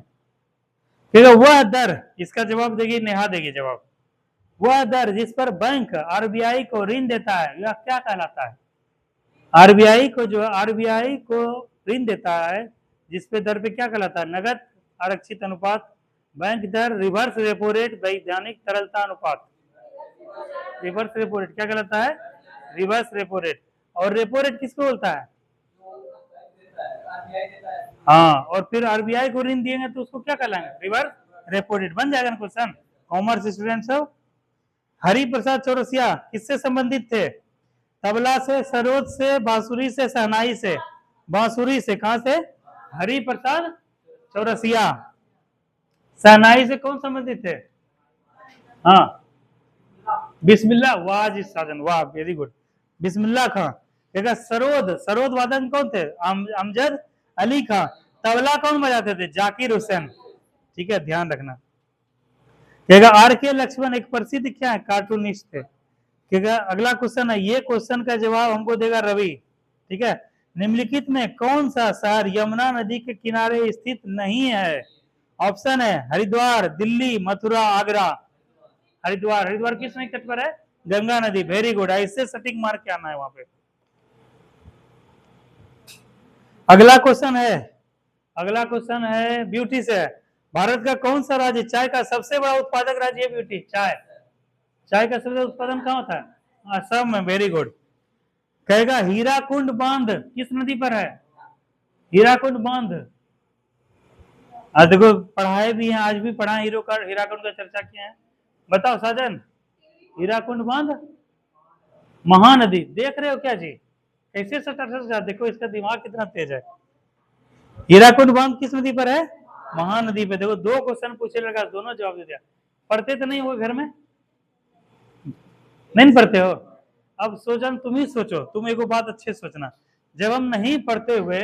A: ठीक है, वह दर, इसका जवाब देगी नेहा, देगी जवाब। वह दर जिस पर बैंक आरबीआई को ऋण देता है, यह क्या कहलाता है। आरबीआई को जो आरबीआई को ऋण देता है, जिसपे दर पे क्या कहलाता है, नगद आरक्षित अनुपात, बैंक दर, रिवर्स रेपो रेट, वैधानिक तरलता अनुपात। रिवर्स रेपो रेट क्या कहलाता है, रिवर्स रेपो रेट। और रेपो रेट किसको बोलता है, हाँ। और फिर आरबीआई को ऋण दिएंगे तो उसको क्या कहलाएंगे, रिवर्स रेपो रेट। बन जाएगा ना क्वेश्चन, कॉमर्स स्टूडेंट सब। हरि प्रसाद चौरसिया किससे संबंधित थे, तबला से, सरोद से, बांसुरी से, शहनाई से। बांसुरी से, कहां से, हरि प्रसाद चौरसिया। शहनाई से कौन संबंधित थे, हाँ, बिस्मिल्लाह, वाह जी साजन, वाह, वेरी गुड, बिस्मिल्लाह खां। देखा, सरोद, सरोद वादन कौन थे, अमजद अली खां। तबला कौन बजाते थे, जाकिर हुसैन, ठीक है, ध्यान रखना। कहेगा आर के लक्ष्मण एक प्रसिद्ध क्या है, कार्टूनिस्ट थे। कहेगा अगला क्वेश्चन है, ये क्वेश्चन का जवाब हमको देगा रवि, ठीक है। निम्नलिखित में कौन सा शहर यमुना नदी के किनारे स्थित नहीं है। ऑप्शन है हरिद्वार, दिल्ली, मथुरा, आगरा। हरिद्वार, हरिद्वार किस नदी तट पर है, गंगा नदी, वेरी गुड, इससे सटीक मार्क क्या आना है वहां पे। अगला क्वेश्चन है, अगला क्वेश्चन है ब्यूटी से, भारत का कौन सा राज्य चाय का सबसे बड़ा उत्पादक राज्य है ब्यूटी, चाय, चाय का सबसे उत्पादन कहाँ होता है, असम में, वेरी गुड। कहेगा हीराकुंड बांध किस नदी पर है, हीराकुंड बांध। देखो पढ़ाए भी हैं, आज भी पढ़ा, हीराकुंड का चर्चा किया है। बताओ साजन, हीराकुंड बांध, महानदी, देख रहे हो क्या जी, कैसे सटा, देखो इसका दिमाग कितना तेज है। हीराकुंड बांध किस नदी पर है, महानदी पे। देखो दो क्वेश्चन पूछे लगा, दोनों जवाब दे दिया। पढ़ते तो नहीं हो घर में, नहीं पढ़ते हो। अब सोचन तुम ही सोचो, तुम एक बात अच्छे सोचना, जब हम नहीं पढ़ते हुए,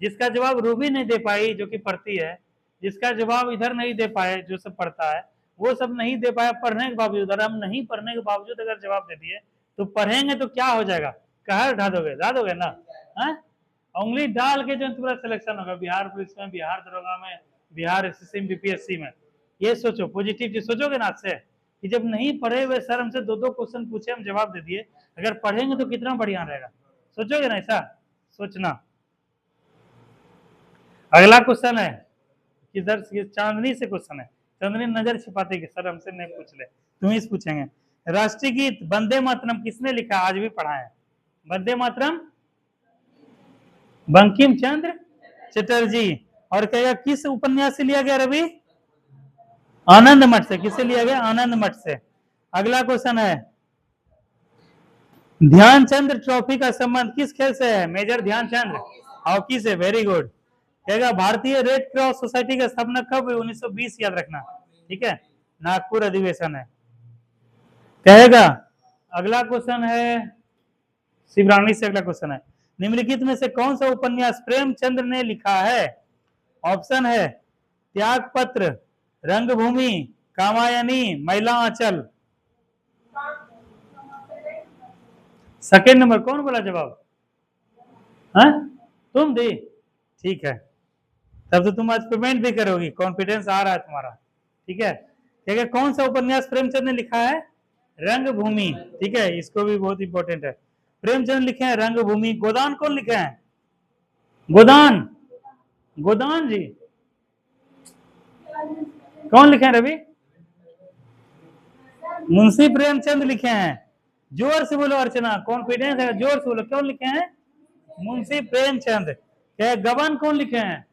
A: जिसका जवाब रूबी नहीं दे पाई जो कि पढ़ती है, जिसका जवाब इधर नहीं दे पाए जो सब पढ़ता है, वो सब नहीं दे पाया पढ़ने के बावजूद, अगर हम नहीं पढ़ने के बावजूद अगर जवाब दे दिए तो पढ़ेंगे तो क्या हो जाएगा, कहर ढा दोगे ना, है? उंगली डाल के जो तुम्हारा सिलेक्शन होगा, बिहार पुलिस में, बिहार दरोगा में, बिहार एसएससी में, बीपीएससी में। ये सोचो, पॉजिटिव चीज सोचोगे ना आज से कि जब नहीं पढ़े हुए सर हमसे 2-2 क्वेश्चन पूछे, हम जवाब दे दिए, अगर पढ़ेंगे तो कितना बढ़िया रहेगा। सोचोगे ना ऐसा? सोचना। अगला क्वेश्चन है, किधर से? चांदनी से क्वेश्चन है। चांदनी नजर छिपाते कि सर हमसे नहीं पूछ ले, तुम ही पूछेंगे। राष्ट्रीय गीत वंदे मातरम किसने लिखा? आज भी पढ़ा है। वंदे मातरम बंकिम चंद्र चटर्जी। और कहेगा किस उपन्यास से लिया गया रवि? आनंद मठ से। किससे लिया गया? आनंद मठ से। अगला क्वेश्चन है, ध्यानचंद ट्रॉफी का संबंध किस खेल से है? मेजर ध्यानचंद हॉकी से। Very good. कहेगा भारतीय रेड क्रॉस सोसाइटी का स्थापना कब हुई? 1920। याद रखना, ठीक है। नागपुर अधिवेशन है। कहेगा अगला क्वेश्चन है शिवरानी से। अगला क्वेश्चन है, निम्नलिखित में से कौन सा उपन्यास प्रेमचंद्र ने लिखा है? ऑप्शन है त्यागपत्र, रंगभूमि, कामायनी, महिला आंचल। Second number. कौन बोला जवाब? हाँ तुम दी, ठीक है। तब तो तुम आज पेमेंट भी करोगी, कॉन्फिडेंस आ रहा है तुम्हारा, ठीक है। ठीक है, कौन सा उपन्यास प्रेमचंद ने लिखा है? रंगभूमि, ठीक है। इसको भी बहुत इंपॉर्टेंट है। प्रेमचंद लिखे हैं रंगभूमि। गोदान कौन लिखे हैं? गोदान, गोदान जी कौन लिखे हैं रवि? मुंशी प्रेमचंद लिखे हैं। जोर से बोलो अर्चना, कॉन्फिडेंस है, जोर से बोलो। कौन लिखे हैं? मुंशी प्रेमचंद। क्या गबन कौन लिखे हैं?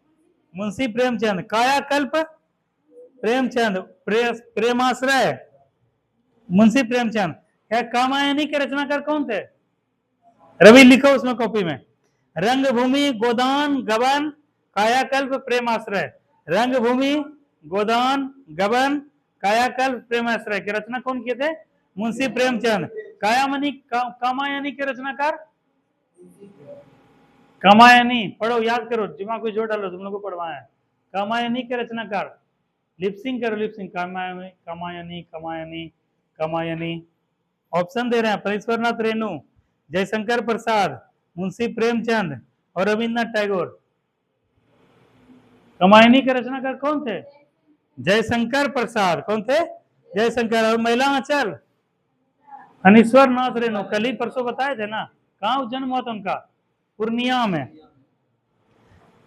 A: मुंशी प्रेमचंद। कायाकल्प प्रेमचंद। प्रेमाश्रय मुंशी प्रेमचंद। क्या कामायनी के रचनाकार कौन थे? रवि लिखो उसमें कॉपी में। रंगभूमि, गोदान, गबन, कायाकल्प, प्रेमाश्रय। रंगभूमि, गोदान, गबन, कायाकल्प, प्रेमाश्रय की रचना कौन किए थे? मुंशी प्रेमचंद। कामायनी के रचनाकार? कामायनी पढ़ो, याद करो, दिमाग को जोड़ डालो, तुम लोग को पढ़वाए हैं। कामायनी के रचनाकार, लिपसिंग करो, लिपसिंग। कामायनी, कामायनी, कामायनी, कामायनी। ऑप्शन दे रहे हैं, परेश्वरनाथ रेणु, जयशंकर प्रसाद, मुंशी प्रेमचंद और रविन्द्रनाथ टैगोर। कामायनी के रचनाकार कौन थे? जयशंकर प्रसाद। कौन थे? जयशंकर। और महिला आंचल? अनीश्वर नाथ रेणु। कल ही परसों बताए थे ना। कहाँ जन्म हुआ था उनका? पूर्णिया में।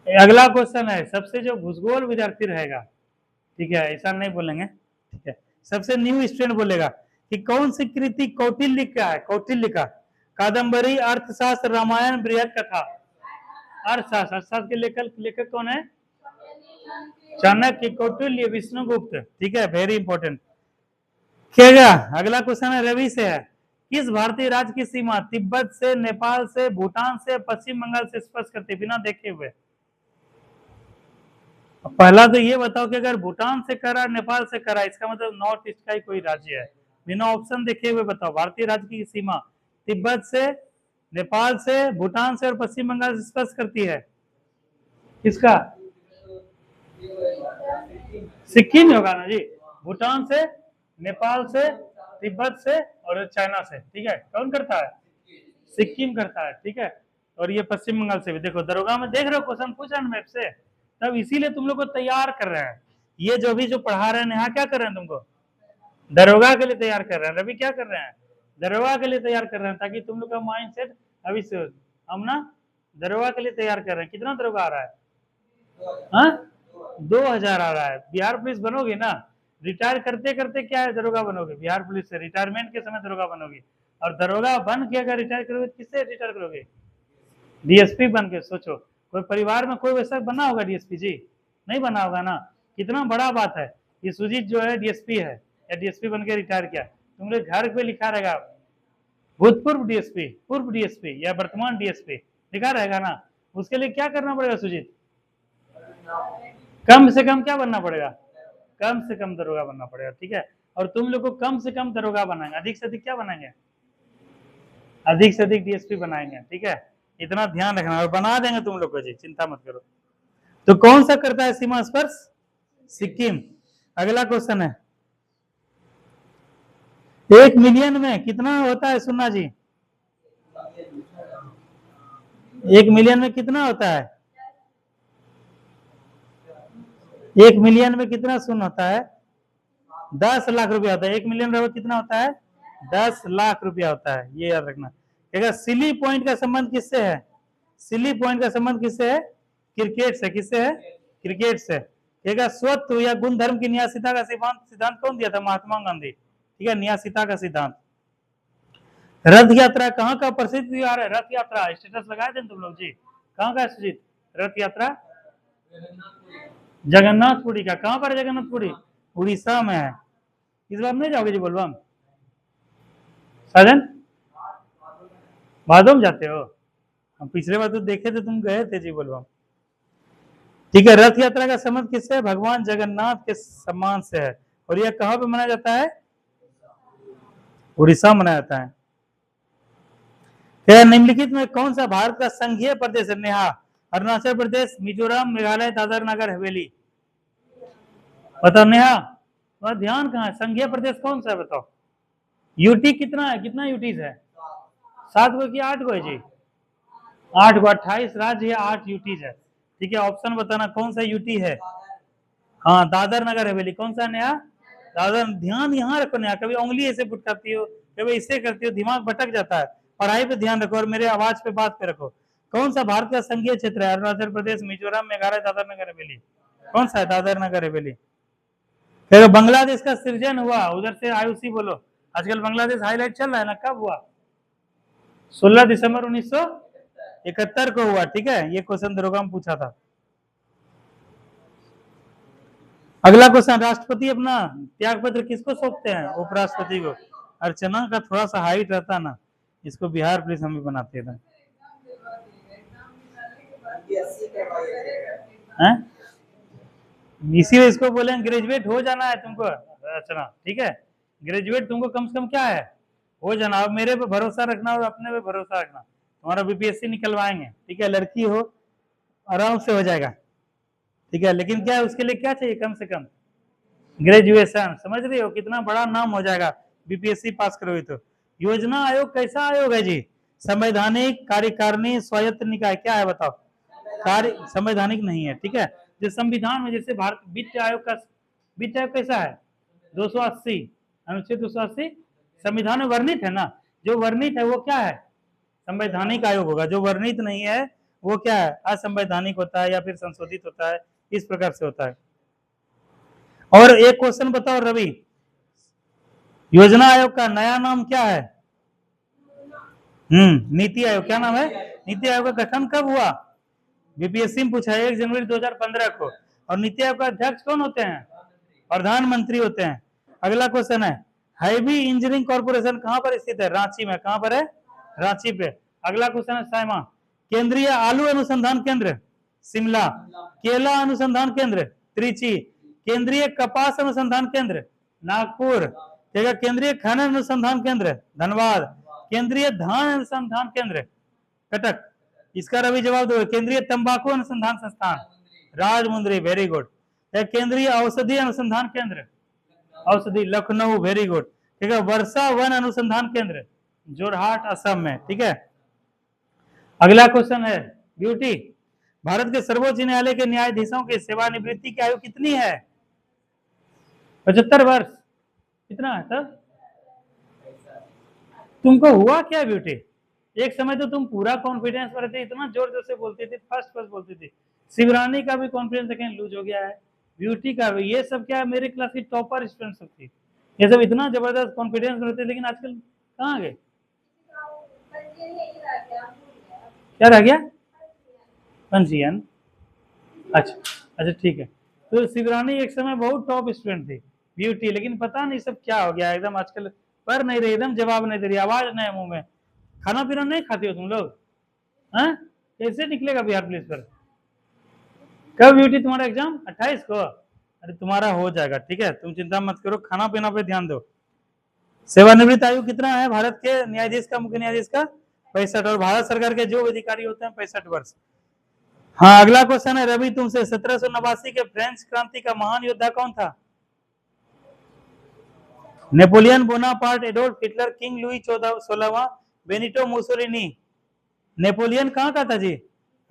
A: अगला क्वेश्चन है, सबसे जो भूगोल विद्यार्थी रहेगा, ठीक है, ऐसा नहीं बोलेंगे, ठीक है, सबसे न्यू स्टूडेंट बोलेगा कि कौन सी कृति कौटिल्य का है? कौटिल्य का। कादम्बरी, अर्थशास्त्र, रामायण, बृहद कथा। अर्थशास्त्र। अर्थशास्त्र के लेखक कौन है? चाणक्य, कौटिल्य, विष्णुगुप्त, ठीक है। Very important. क्या अगला क्वेश्चन है रवि से है, किस भारतीय राज्य की सीमा तिब्बत से, नेपाल से, भूटान से, पश्चिम बंगाल से स्पर्श करती बिना देखे हुए? पहला तो ये बताओ कि अगर भूटान से करा, नेपाल से करा, इसका मतलब नॉर्थ ईस्ट का ही कोई राज्य है। बिना ऑप्शन देखे हुए बताओ, भारतीय राज्य की सीमा तिब्बत से, नेपाल से, भूटान से और पश्चिम बंगाल से स्पर्श करती है। किसका? सिक्किम होगा ना जी। भूटान से, नेपाल से, तिब्बत से और चाइना से, ठीक है। कौन करता है? सिक्किम करता है, ठीक है। और ये पश्चिम बंगाल से भी। देखो दरोगा में देख रहे हो क्वेश्चन पूछ रहे हैं मैप से, तब इसीलिए तुम लोग को तैयार कर रहे हैं। ये जो भी जो पढ़ा रहे हैं यहाँ क्या कर रहे हैं? तुमको दरोगा के लिए तैयार कर रहे हैं। रवि क्या कर रहे हैं? दरोगा के लिए तैयार कर रहे हैं, ताकि तुम लोग का माइंड सेट अभी से हम ना दरोगा के लिए तैयार कर रहे हैं। कितना दरोगा आ रहा है? हाँ 2000 आ रहा है। बिहार पुलिस बनोगे ना, रिटायर करते करते क्या है, दरोगा बनोगे। बिहार पुलिस से रिटायरमेंट के समय दरोगा बनोगे। और दरोगा बन के अगर रिटायर करोगे, किससे रिटायर करोगे? डीएसपी बन के। सोचो, कोई परिवार में कोई वैसा बना होगा डीएसपी जी? नहीं बना होगा ना। कितना बड़ा बात है। ये सुजीत जो है डीएसपी है, या डीएसपी बन के रिटायर किया। तुम लोग घर पे लिखा रहेगा भूतपूर्व डीएसपी, पूर्व डीएसपी या वर्तमान डीएसपी लिखा रहेगा ना। उसके लिए क्या करना पड़ेगा सुजीत? कम से कम क्या बनना पड़ेगा? कम से कम दरोगा बनना पड़ेगा, ठीक है। और तुम लोग को कम से कम दरोगा बनाएंगे, अधिक से अधिक क्या बनाएंगे? अधिक से अधिक डीएसपी बनाएंगे, ठीक है। इतना ध्यान रखना, और बना देंगे तुम लोग को जी, चिंता मत करो। तो कौन सा करता है सीमा स्पर्श? सिक्किम। अगला क्वेश्चन है, 1 मिलियन में कितना होता है? सुनना जी, 1 मिलियन में कितना होता है? 1 मिलियन में कितना शून्य होता है? 10 लाख रुपया होता है। 1 मिलियन बराबर कितना होता है? 10 लाख रुपया होता है, ये याद रखना। कहेगा सिली पॉइंट का संबंध किससे है? सिली पॉइंट का संबंध किससे है? क्रिकेट से। किससे है? क्रिकेट से। कहेगा स्वत्व या गुणधर्म की न्यासिता का सिद्धांत कौन दिया था? महात्मा गांधी। ठीक है, न्यासिता का सिद्धांत। रथ यात्रा कहाँ का प्रसिद्ध त्योहार है? रथ यात्रा स्टेटस लगाए थे तुम लोग जी, कहाँ का सुजीत? रथ यात्रा जगन्नाथपुरी का। कहाँ पर है जगन्नाथपुरी? उड़ीसा में है। इस बार नहीं जाओगे जी बोलबम? साजन बादम जाते हो? हम पिछले बार तो देखे थे तुम गए थे जी बोलबम। ठीक है, रथ यात्रा का संबंध किससे है? भगवान जगन्नाथ के सम्मान से है। और यह कहाँ पे मनाया जाता है? उड़ीसा मनाया जाता है। निम्नलिखित में कौन सा भारत का संघीय प्रदेश है? नेहा, अरुणाचल प्रदेश, मिजोरम, मेघालय, दादर नगर हवेली। बताओ नेहा, तुम्हारा ध्यान कहाँ है? संघीय प्रदेश कौन सा है बताओ? यूटी कितना है? कितना यूटीज है? 7 गो की 8 गो है जी? 8 गो। 28 राज्य या 8 यूटीज है। ठीक है, ऑप्शन बताना कौन सा यूटी है? हाँ, दादर नगर हवेली। कौन सा नया? दादर। ध्यान यहाँ रखो नया, कभी उंगली ऐसे पुट करती हो, कभी इससे करती हो, दिमाग भटक जाता है। पढ़ाई पे ध्यान रखो और मेरे आवाज पे बात पे रखो। कौन सा भारत का संघीय क्षेत्र है? अरुणाचल प्रदेश, मिजोरम, मेघालय, दादर नगर हवेली। कौन सा है? दादर नगर हवेली। फिर बांग्लादेश का सृजन हुआ, उधर से आयुषी बोलो। आजकल बांग्लादेश हाईलाइट चल रहा है ना, कब हुआ? 16 दिसंबर 1971 को हुआ। ठीक है, ये क्वेश्चन दरोगा में पूछा था। अगला क्वेश्चन, राष्ट्रपति अपना त्याग पत्र किसको सौंपते हैं? उपराष्ट्रपति को। अर्चना का थोड़ा सा हाइट रहता ना, इसको बिहार पुलिस हम भी बनाते थे। इसीलिए इसको बोले ग्रेजुएट हो जाना है तुमको अर्चना। ठीक है, ग्रेजुएट तुमको कम से कम क्या है? हो जाना। अब मेरे पे भरोसा रखना और अपने पे भरोसा रखना, तुम्हारा बीपीएससी निकलवाएंगे। ठीक है, लड़की हो आराम से हो जाएगा। ठीक है, लेकिन क्या है उसके लिए क्या चाहिए? कम से कम ग्रेजुएशन। समझ रहे हो कितना बड़ा नाम हो जाएगा बीपीएससी पास करोगे तो। योजना आयोग कैसा आयोग है जी? संवैधानिक, कार्यकारिणी, स्वायत्त निकाय। क्या है बताओ? कार्य संवैधानिक नहीं है। ठीक है, जो संविधान में जैसे भारत वित्त आयोग का, वित्त आयोग कैसा है? 280 अनुच्छेद 280 संविधान में वर्णित है ना। जो वर्णित है वो क्या है? संवैधानिक आयोग होगा। जो वर्णित नहीं है वो क्या है? असंवैधानिक होता है या फिर संशोधित होता है, इस प्रकार से होता है। और एक क्वेश्चन बताओ रवि, योजना आयोग का नया नाम क्या है? नीति आयोग। क्या नाम है? नीति आयोग का गठन कब हुआ? बीपीएससी में पूछा है 1 जनवरी 2015 को। और नीति आयोग का अध्यक्ष कौन होते हैं? प्रधानमंत्री होते हैं। अगला क्वेश्चन है, हैवी इंजीनियरिंग कॉर्पोरेशन कहां पर स्थित है? रांची में। कहां पर है? रांची पे। अगला क्वेश्चन है साइमा, केंद्रीय आलू अनुसंधान केंद्र शिमला, केला अनुसंधान केंद्र त्रिची, केंद्रीय कपास अनुसंधान केंद्र नागपुर, केंद्रीय खनन अनुसंधान केंद्र धनबाद, केंद्रीय धान अनुसंधान केंद्र कटक। इसका रवि जवाब दो। केंद्रीय तंबाकू अनुसंधान संस्थान राजमुंद्री। Very good. केंद्रीय औषधि अनुसंधान केंद्र औषधि लखनऊ। Very good. ठीक है, वर्षा वन अनुसंधान केंद्र जोरहाट असम में। ठीक है, अगला क्वेश्चन है ब्यूटी, भारत के सर्वोच्च न्यायालय के न्यायाधीशों की सेवानिवृत्ति की आयु कितनी है? 75 वर्ष। कितना है तब? तुमको हुआ क्या ब्यूटी? एक समय तो तुम पूरा कॉन्फिडेंस में रहते, इतना जोर जोर से बोलती थी, फर्स्ट बोलती थी। शिवरानी का भी कॉन्फिडेंस सेकंड लूज हो गया है, ब्यूटी का भी। ये सब क्या है, मेरे क्लास की टॉपर स्टूडेंट सब थी, ये सब इतना जबरदस्त कॉन्फिडेंस में रहते, लेकिन आजकल कहाँ गए? क्या रह गया? पंजीयन। अच्छा अच्छा, ठीक है। तो शिवरानी एक समय बहुत टॉप स्टूडेंट थी ब्यूटी, लेकिन पता नहीं सब क्या हो गया, एकदम आजकल पढ़ नहीं रही, एकदम जवाब नहीं दे रही, आवाज नहीं है मुंह में। खाना पीना नहीं खाती हो तुम लोग? हैं? कैसे निकलेगा बिहार पुलिस पर? कब ब्यूटी तुम्हारा एग्जाम? 28 को? अरे तुम्हारा हो जाएगा। ठीक है, तुम चिंता मत करो, खाना पीना पे ध्यान दो। सेवानिवृत्त आयु कितना है भारत के न्यायाधीश का, मुख्य न्यायाधीश का? 65। और भारत सरकार के जो अधिकारी होते हैं 65 वर्ष। हाँ, अगला क्वेश्चन है रवि तुमसे, 1789 के फ्रेंच क्रांति का महान योद्धा कौन था? Napoleon Bonaparte, Adolf Hitler, king Louis 16वां, बेनिटो मुसोलिनी। नेपोलियन कहाँ का था जी?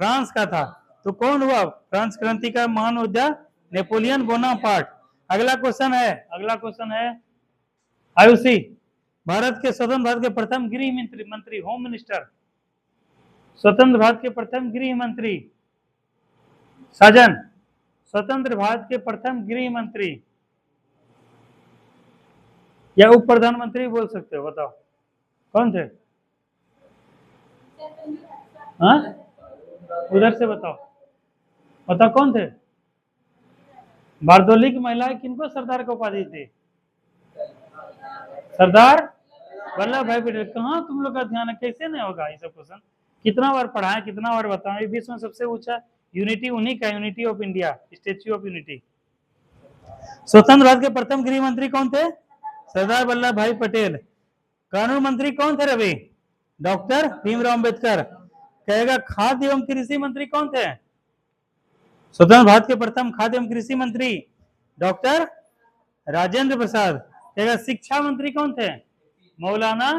A: फ्रांस का था। तो कौन हुआ फ्रांस क्रांति का महान योद्धा? Napoleon Bonaparte. अगला क्वेश्चन है आयुषी, भारत के प्रथम गृह मंत्री होम मिनिस्टर, स्वतंत्र भारत के प्रथम गृह मंत्री साजन, स्वतंत्र भारत के प्रथम गृह मंत्री या उप प्रधानमंत्री बोल सकते हो, बताओ कौन थे? हाँ, उधर से बताओ कौन थे? बारदोली की महिलाएं किनको सरदार को उपाधि थी? सरदार वल्लभ भाई पटेल। कहाँ तुम लोग का ध्यान है, कैसे नहीं होगा ये सब क्वेश्चन? कितना बार पढ़ा है, कितना बार बताएं। विश्व में सबसे ऊंचा यूनिटी उन्हीं का, unity of India, statue of unity. स्वतंत्र भारत के प्रथम गृह मंत्री कौन थे? सरदार वल्लभ भाई पटेल। कानून मंत्री कौन थे रवि? डॉक्टर भीमराव अंबेडकर। कहेगा खाद्य एवं कृषि मंत्री कौन थे? स्वतंत्र भारत के प्रथम खाद्य एवं कृषि मंत्री डॉक्टर राजेंद्र प्रसाद। कहेगा शिक्षा मंत्री कौन थे? मौलाना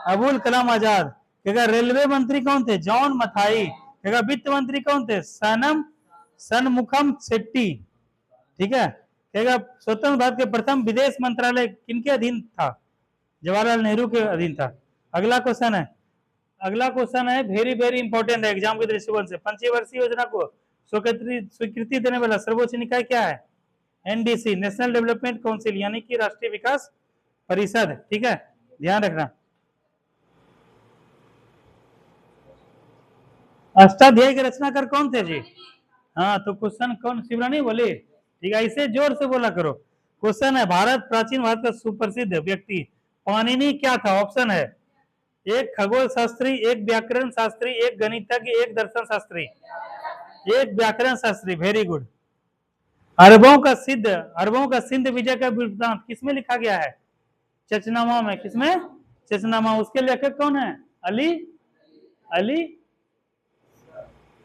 A: अबुल कलाम आजाद। कहेगा रेलवे मंत्री कौन थे? जॉन मथाई। कहेगा वित्त मंत्री कौन थे? सनमुखम शेट्टी। ठीक है। कहेगा स्वतंत्र भारत के प्रथम विदेश मंत्रालय किनके अधीन था? जवाहरलाल नेहरू के अधीन था। अगला क्वेश्चन है वेरी वेरी इंपॉर्टेंट है एग्जाम के दृष्टिकोण से। पंचवर्षीय योजना को स्वीकृति देने वाला सर्वोच्च निकाय क्या है? एनडीसी, नेशनल डेवलपमेंट काउंसिल, यानी कि राष्ट्रीय विकास परिषद। ठीक है, ध्यान रखना। अष्टाध्यायी के रचनाकार कौन थे जी? हाँ, तो क्वेश्चन कौन? शिवरानी बोली? ठीक है, इसे जोर से बोला करो। क्वेश्चन है प्राचीन भारत का सुप्रसिद्ध व्यक्ति पाणिनि क्या था? ऑप्शन है एक खगोल शास्त्री, एक व्याकरण शास्त्री, एक गणितज्ञ, एक दर्शन शास्त्री। एक व्याकरण शास्त्री, वेरी गुड। अरबों का सिंध विजय का वृत्तांत किसमें लिखा गया है? चचनामा में। किसमें? चचनामा। उसके लेखक कौन है? अली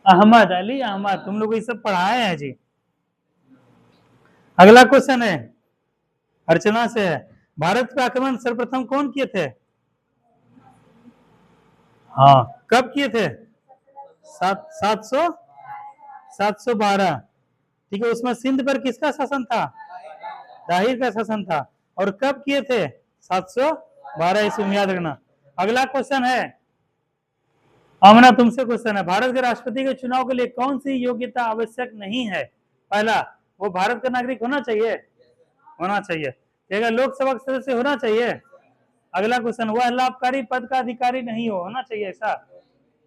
A: अहमद। तुम लोग ये सब पढ़ाए हैं जी। अगला क्वेश्चन है अर्चना से है, भारत पे आक्रमण सर्वप्रथम कौन किए थे? हाँ, कब किए थे? 712। ठीक है, उसमें सिंध पर किसका शासन था? दाहिर का शासन था। और कब किए थे? 712 ईस्वी में, याद रखना। अगला क्वेश्चन है आमना, तुमसे क्वेश्चन है, भारत के राष्ट्रपति के चुनाव के लिए कौन सी योग्यता आवश्यक नहीं है? पहला, वो भारत का नागरिक होना चाहिए। कहेगा लोकसभा का सदस्य होना चाहिए। अगला क्वेश्चन, वह लाभकारी पद का अधिकारी नहीं होना चाहिए, ऐसा?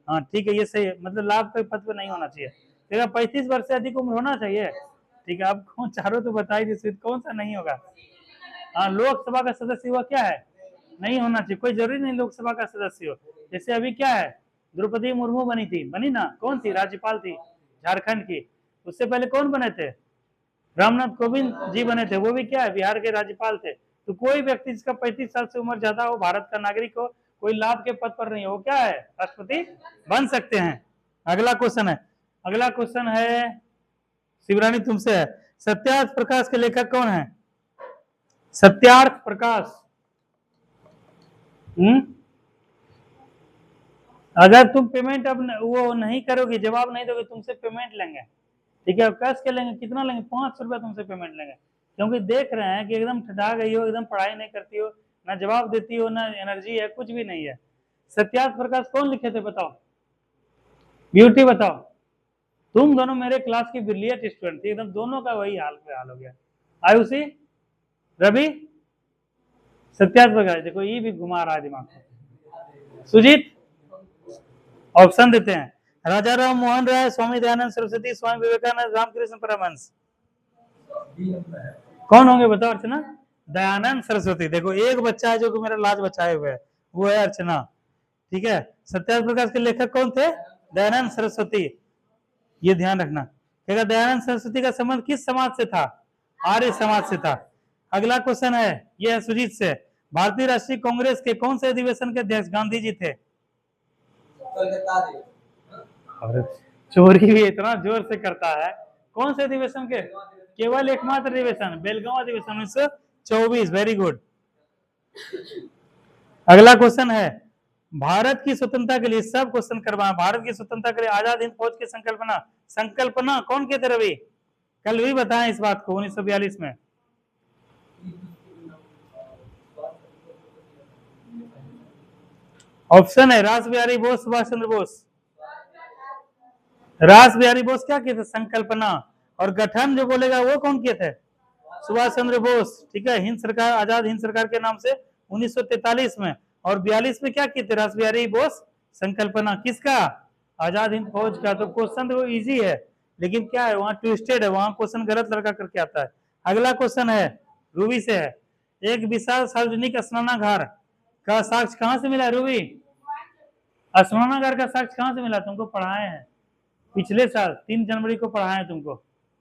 A: हाँ ठीक है, ये सही है, मतलब लाभ के पद पर नहीं होना चाहिए। कहेगा 35 वर्ष से अधिक उम्र होना चाहिए। ठीक है, अब कौन चारों तो बताई दीजिए, कौन सा नहीं होगा? हाँ, लोकसभा का सदस्य हुआ क्या है? नहीं होना चाहिए। कोई जरूरी नहीं लोकसभा का सदस्य हो। जैसे अभी क्या है, द्रौपदी मुर्मू बनी ना, कौन थी? राज्यपाल थी झारखंड की। उससे पहले कौन बने थे? रामनाथ कोविंद जी बने थे, वो भी क्या है? बिहार के राज्यपाल थे। तो कोई व्यक्ति जिसका 35 साल से उम्र ज्यादा हो, भारत का नागरिक हो, कोई लाभ के पद पर नहीं हो, क्या है? राष्ट्रपति बन सकते हैं। अगला क्वेश्चन है शिवरानी तुमसे है, सत्यार्थ प्रकाश के लेखक कौन है? सत्यार्थ प्रकाश। अगर तुम पेमेंट अब वो नहीं करोगे, जवाब नहीं दोगे, तुमसे पेमेंट लेंगे। ठीक है, कैश के लेंगे। कितना लेंगे? 500 रुपया तुमसे पेमेंट लेंगे, क्योंकि देख रहे हैं कि एकदम ठटा गई हो, एकदम पढ़ाई नहीं करती हो, ना जवाब देती हो, ना एनर्जी है, कुछ भी नहीं है। सत्यार्थ प्रकाश कौन लिखे थे बताओ? ब्यूटी बताओ। तुम दोनों मेरे क्लास की ब्रिलियंट स्टूडेंट थी, एकदम दोनों का वही हाल हो गया। आयुषी, रवि, सत्यार्थ प्रकाश। देखो ये भी घुमा रहा है दिमाग को। सुजीत, ऑप्शन देते हैं, राजा राम मोहन राय, स्वामी दयानंद सरस्वती, स्वामी विवेकानंद, रामकृष्ण परमहंस। कौन होंगे बताओ अर्चना? दयानंद सरस्वती। देखो एक बच्चा है जो कि मेरा लाज बचाए हुए है, वो है अर्चना। ठीक है, सत्यार्थ प्रकाश के लेखक कौन थे? दयानंद सरस्वती, ये ध्यान रखना। कहेगा दयानंद सरस्वती का संबंध किस समाज से था? आर्य समाज से था। अगला क्वेश्चन है, यह है सुजीत से, भारतीय राष्ट्रीय कांग्रेस के कौन से अधिवेशन के अध्यक्ष गांधी जी थे? चोरी भी इतना जोर से करता है। कौन से अधिवेशन के? केवल एकमात्र अधिवेशन, बेलगांव अधिवेशन 1924। Very good. अगला क्वेश्चन है, भारत की स्वतंत्रता के लिए, सब क्वेश्चन करवाए, भारत की स्वतंत्रता के लिए आजाद हिंद फौज की संकल्पना कौन के थे रवि? कल भी बताएं इस बात को 1942 में। ऑप्शन है रास बिहारी बोस, सुभाष चंद्र बोस। रास बिहारी बोस क्या किए थे? संकल्पना। और गठन जो बोलेगा वो कौन किए थे? सुभाष चंद्र बोस। ठीक है, हिंद सरकार, आजाद हिंद सरकार के नाम से 1943 में। और 42 में क्या किए थे रास बिहारी बोस? संकल्पना। किसका? आजाद हिंद फौज का। तो क्वेश्चन तो इजी है, लेकिन क्या है वहां ट्विस्टेड है, वहां क्वेश्चन गलत लड़का करके आता है। अगला क्वेश्चन है रूबी से है। एक विशाल सार्वजनिक स्नानागार का साक्ष्य कहां से मिला रूबी? स्नानागार का साक्ष्य कहां से मिला? तुमको पढ़ाए हैं पिछले साल 3 जनवरी को पढ़ाए तुमको,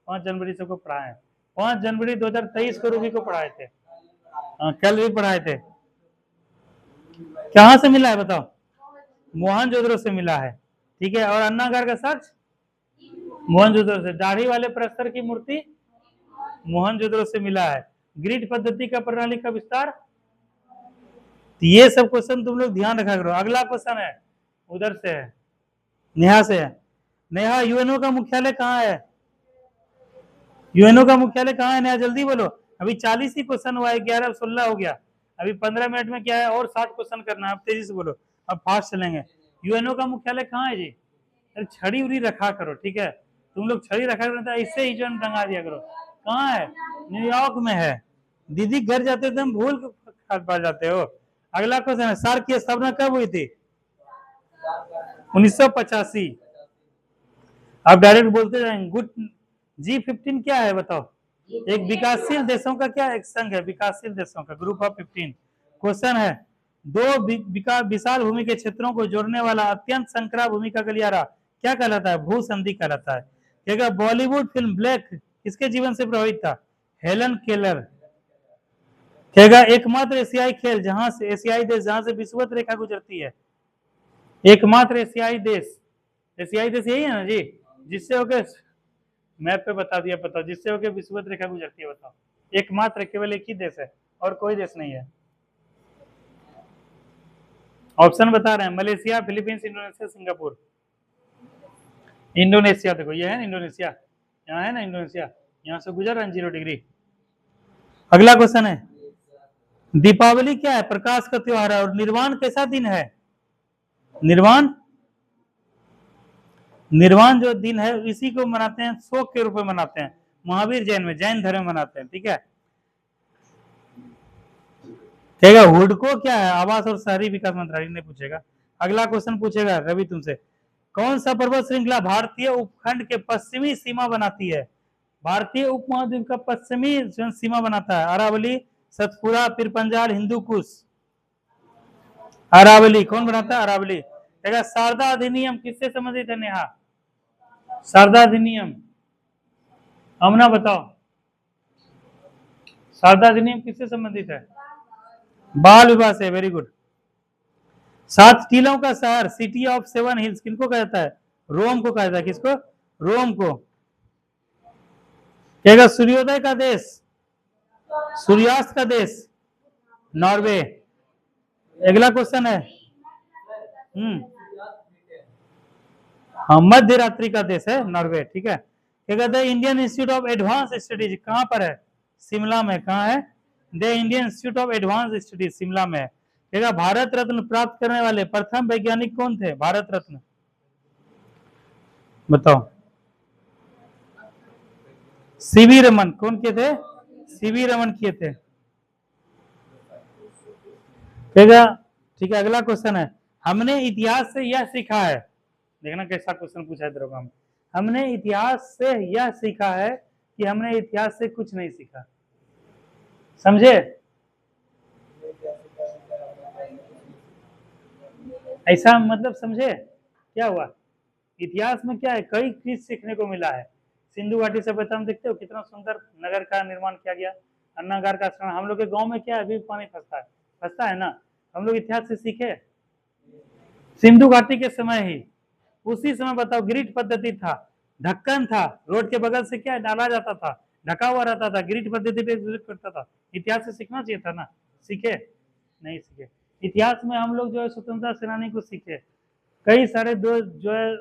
A: 5 जनवरी से को पढ़ाए, 5 जनवरी 2023 को रूबी को पढ़ाए थे। कल भी पढ़ाए थे। कहां से मिला है बताओ? मोहनजोदड़ो से मिला है। ठीक है, और अन्नागार का साक्ष्य मोहनजोदड़ो से। दाढ़ी वाले प्रस्तर की मूर्ति मोहनजोदड़ो से मिला है। ग्रिड पद्धति का प्रणाली का विस्तार। ये सब क्वेश्चन तुम लोग ध्यान रखा करो। अगला क्वेश्चन है उधर से है, नेहा से है। नेहा, यूएनओ का मुख्यालय कहाँ है? यूएनओ का मुख्यालय कहाँ है? नेहा जल्दी बोलो। अभी 40 ही क्वेश्चन हुआ है, 11 16 हो गया। अभी 15 मिनट में क्या है और 7 क्वेश्चन करना है। अब तेजी से बोलो, अब फास्ट चलेंगे। यूएनओ का मुख्यालय कहाँ है जी? अरे छड़ी उड़ी रखा करो, ठीक है, तुम लोग छड़ी रखा करो, इससे ही जो टंगा दिया करो। कहाँ है? न्यूयॉर्क में है। दीदी घर जाते थे हम भूल पा जाते हो। अगला क्वेश्चन है, सार्क की स्थापना कब हुई थी? 1985। आप डायरेक्ट बोलते जाएंगे। गुड। G15 क्या है बताओ? एक विकासशील देशों का क्या एक संघ है, विकासशील देशों का ग्रुप ऑफ 15। क्वेश्चन है, दो विशाल भूमि के क्षेत्रों को जोड़ने वाला अत्यंत संकरा भूमि का गलियारा क्या कहलाता है? भू संधि कहलाता है। क्या बॉलीवुड फिल्म ब्लैक किसके जीवन से प्रभावित था? Helen Keller. क्या एकमात्र एशियाई खेल जहां से एशियाई देश जहां से विषुवत रेखा गुजरती है? एकमात्र एशियाई देश, एशियाई देश यही है ना जी, जिससे होके मैप पे बता दिया, बताओ जिससे होके विषुवत रेखा गुजरती है, बताओ। एकमात्र, केवल एक ही देश है और कोई देश नहीं है। ऑप्शन बता रहे हैं, Malaysia, Philippines, Indonesia, Singapore. Indonesia देखो, ये है ना इंडोनेशिया, यहाँ है ना इंडोनेशिया, यहाँ से गुजर रहा है 0 डिग्री। अगला क्वेश्चन है, दीपावली क्या है? प्रकाश का त्योहार है। और निर्वाण कैसा दिन है? निर्वाण, निर्वाण जो दिन है इसी को मनाते हैं, शोक के रूप में मनाते हैं। महावीर जैन में, जैन धर्म में मनाते हैं। ठीक है, कहेगा हुडको क्या है? आवास और शहरी विकास मंत्रालय ने पूछेगा। अगला क्वेश्चन पूछेगा रवि तुमसे, कौन सा पर्वत श्रृंखला भारतीय उपखंड के पश्चिमी सीमा बनाती है? भारतीय उपमहाद्वीप का पश्चिमी सीमा बनाता है। अरावली, सतपुरा, पीरपंजाल, हिंदू कुश। अरावली कौन बनाता है? अरावली। कहेगा शारदा अधिनियम किससे संबंधित है? नेहा, शारदा अधिनियम, अमना बताओ, शारदा अधिनियम किससे संबंधित है? बाल विवाह से। Very good. 7 टीलों का शहर, सिटी ऑफ 7 हिल्स, किनको कहा जाता है? रोम को कहा जाता है। किसको? रोम को। कहेगा सूर्योदय का देश, सूर्यास्त का देश, नॉर्वे। अगला क्वेश्चन है, हाँ, मध्य रात्रि का देश है नॉर्वे। ठीक है, क्या कहते हैं? Indian institute of advance studies कहां पर है? शिमला में। कहां है? The Indian institute of advance studies Shimla में है। क्या भारत रत्न प्राप्त करने वाले प्रथम वैज्ञानिक कौन थे? भारत रत्न बताओ। सीवी रमन। कौन किए थे? सीवी रमन किए थे। ठीक है, अगला क्वेश्चन है, हमने इतिहास से यह सीखा है, देखना कैसा क्वेश्चन पूछा है तेरे को। हमने इतिहास से यह सीखा है कि हमने इतिहास से कुछ नहीं सीखा। समझे? ऐसा मतलब समझे क्या हुआ? इतिहास में क्या है, कई चीज सीखने को मिला है। सिंधु घाटी सभ्यता में देखते हो कितना सुंदर नगर का निर्माण किया गया, अन्नागार का स्नान। हम लोग के गांव में क्या है, अभी पानी फंसता है ना। हम लोग इतिहास से सीखे सिंधु घाटी के समय ही। उसी समय बताओ ग्रिड पद्धति था, ढक्कन था, रोड के बगल से क्या डाला जाता था, ढका हुआ रहता था, ग्रिड पद्धति पे करता था। इतिहास से सीखना चाहिए था ना, सीखे नहीं सीखे। इतिहास में हम लोग जो है स्वतंत्रता सेनानी को सीखे, कई सारे जो है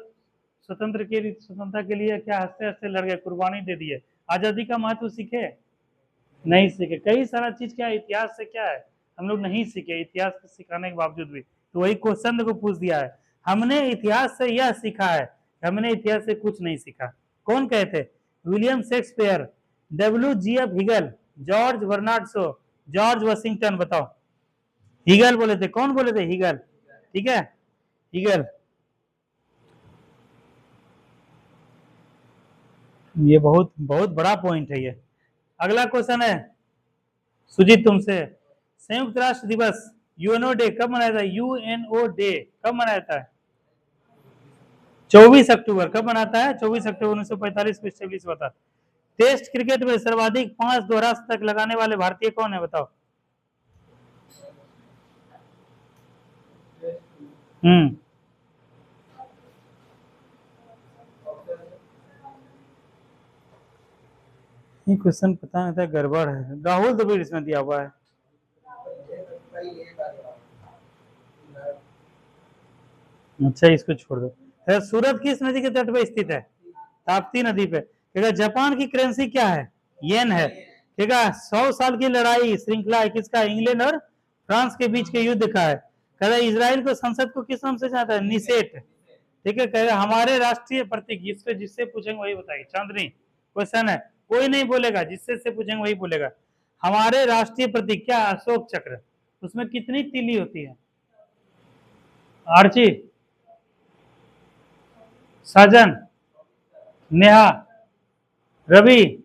A: स्वतंत्रता के लिए क्या हंसते हंसते लड़ गए, कुर्बानी दे दिए। आजादी का महत्व सीखे? नहीं सीखे। कई सारा चीज क्या है, इतिहास से क्या है हम लोग नहीं सीखे, इतिहास को सिखाने के बावजूद भी। तो वही क्वेश्चन को पूछ दिया है, हमने इतिहास से यह सीखा है, हमने इतिहास से कुछ नहीं सीखा। कौन कहे थे? William Shakespeare, WGF Hegel, George Bernard Shaw, George Washington. बताओ। हिगल बोले थे। कौन बोले थे? हिगल। ठीक है, हिगल। ये बहुत बहुत बड़ा पॉइंट है ये। अगला क्वेश्चन है सुजीत तुमसे, संयुक्त राष्ट्र दिवस यूएनओ डे कब मनाया जाता है? यूएनओ डे कब मनाया जाता है? 24 अक्टूबर। कब मनाता है? 24 अक्टूबर 1945 को स्टेब्लिश हुआ था। टेस्ट क्रिकेट में सर्वाधिक 5 दोहरा शतक लगाने वाले भारतीय कौन है? बताओ। ये क्वेश्चन पता नहीं था, गड़बड़ है। राहुल द्रविड़ इसमें दिया हुआ है। अच्छा, इसको छोड़ दो। सूरत किस नदी के तट पर स्थित है? ताप्ती नदी पे। ठीक, जापान की करेंसी क्या है? येन है। ठीक है, 100 साल की लड़ाई श्रृंखला है किसका? इंग्लैंड और फ्रांस के बीच के युद्ध का है। कहता है इजराइल को संसद को किस नाम से जाता है? निसेट। ठीक है, कहेगा हमारे राष्ट्रीय प्रतीक, जिससे जिससे पूछेंगे वही बताएगी। चांदनी क्वेश्चन है, कोई नहीं बोलेगा, जिससे से पूछेंगे वही बोलेगा। हमारे राष्ट्रीय प्रतीक क्या? अशोक चक्र। उसमें कितनी तीली होती है? आर्ची, साजन, नेहा, रवि।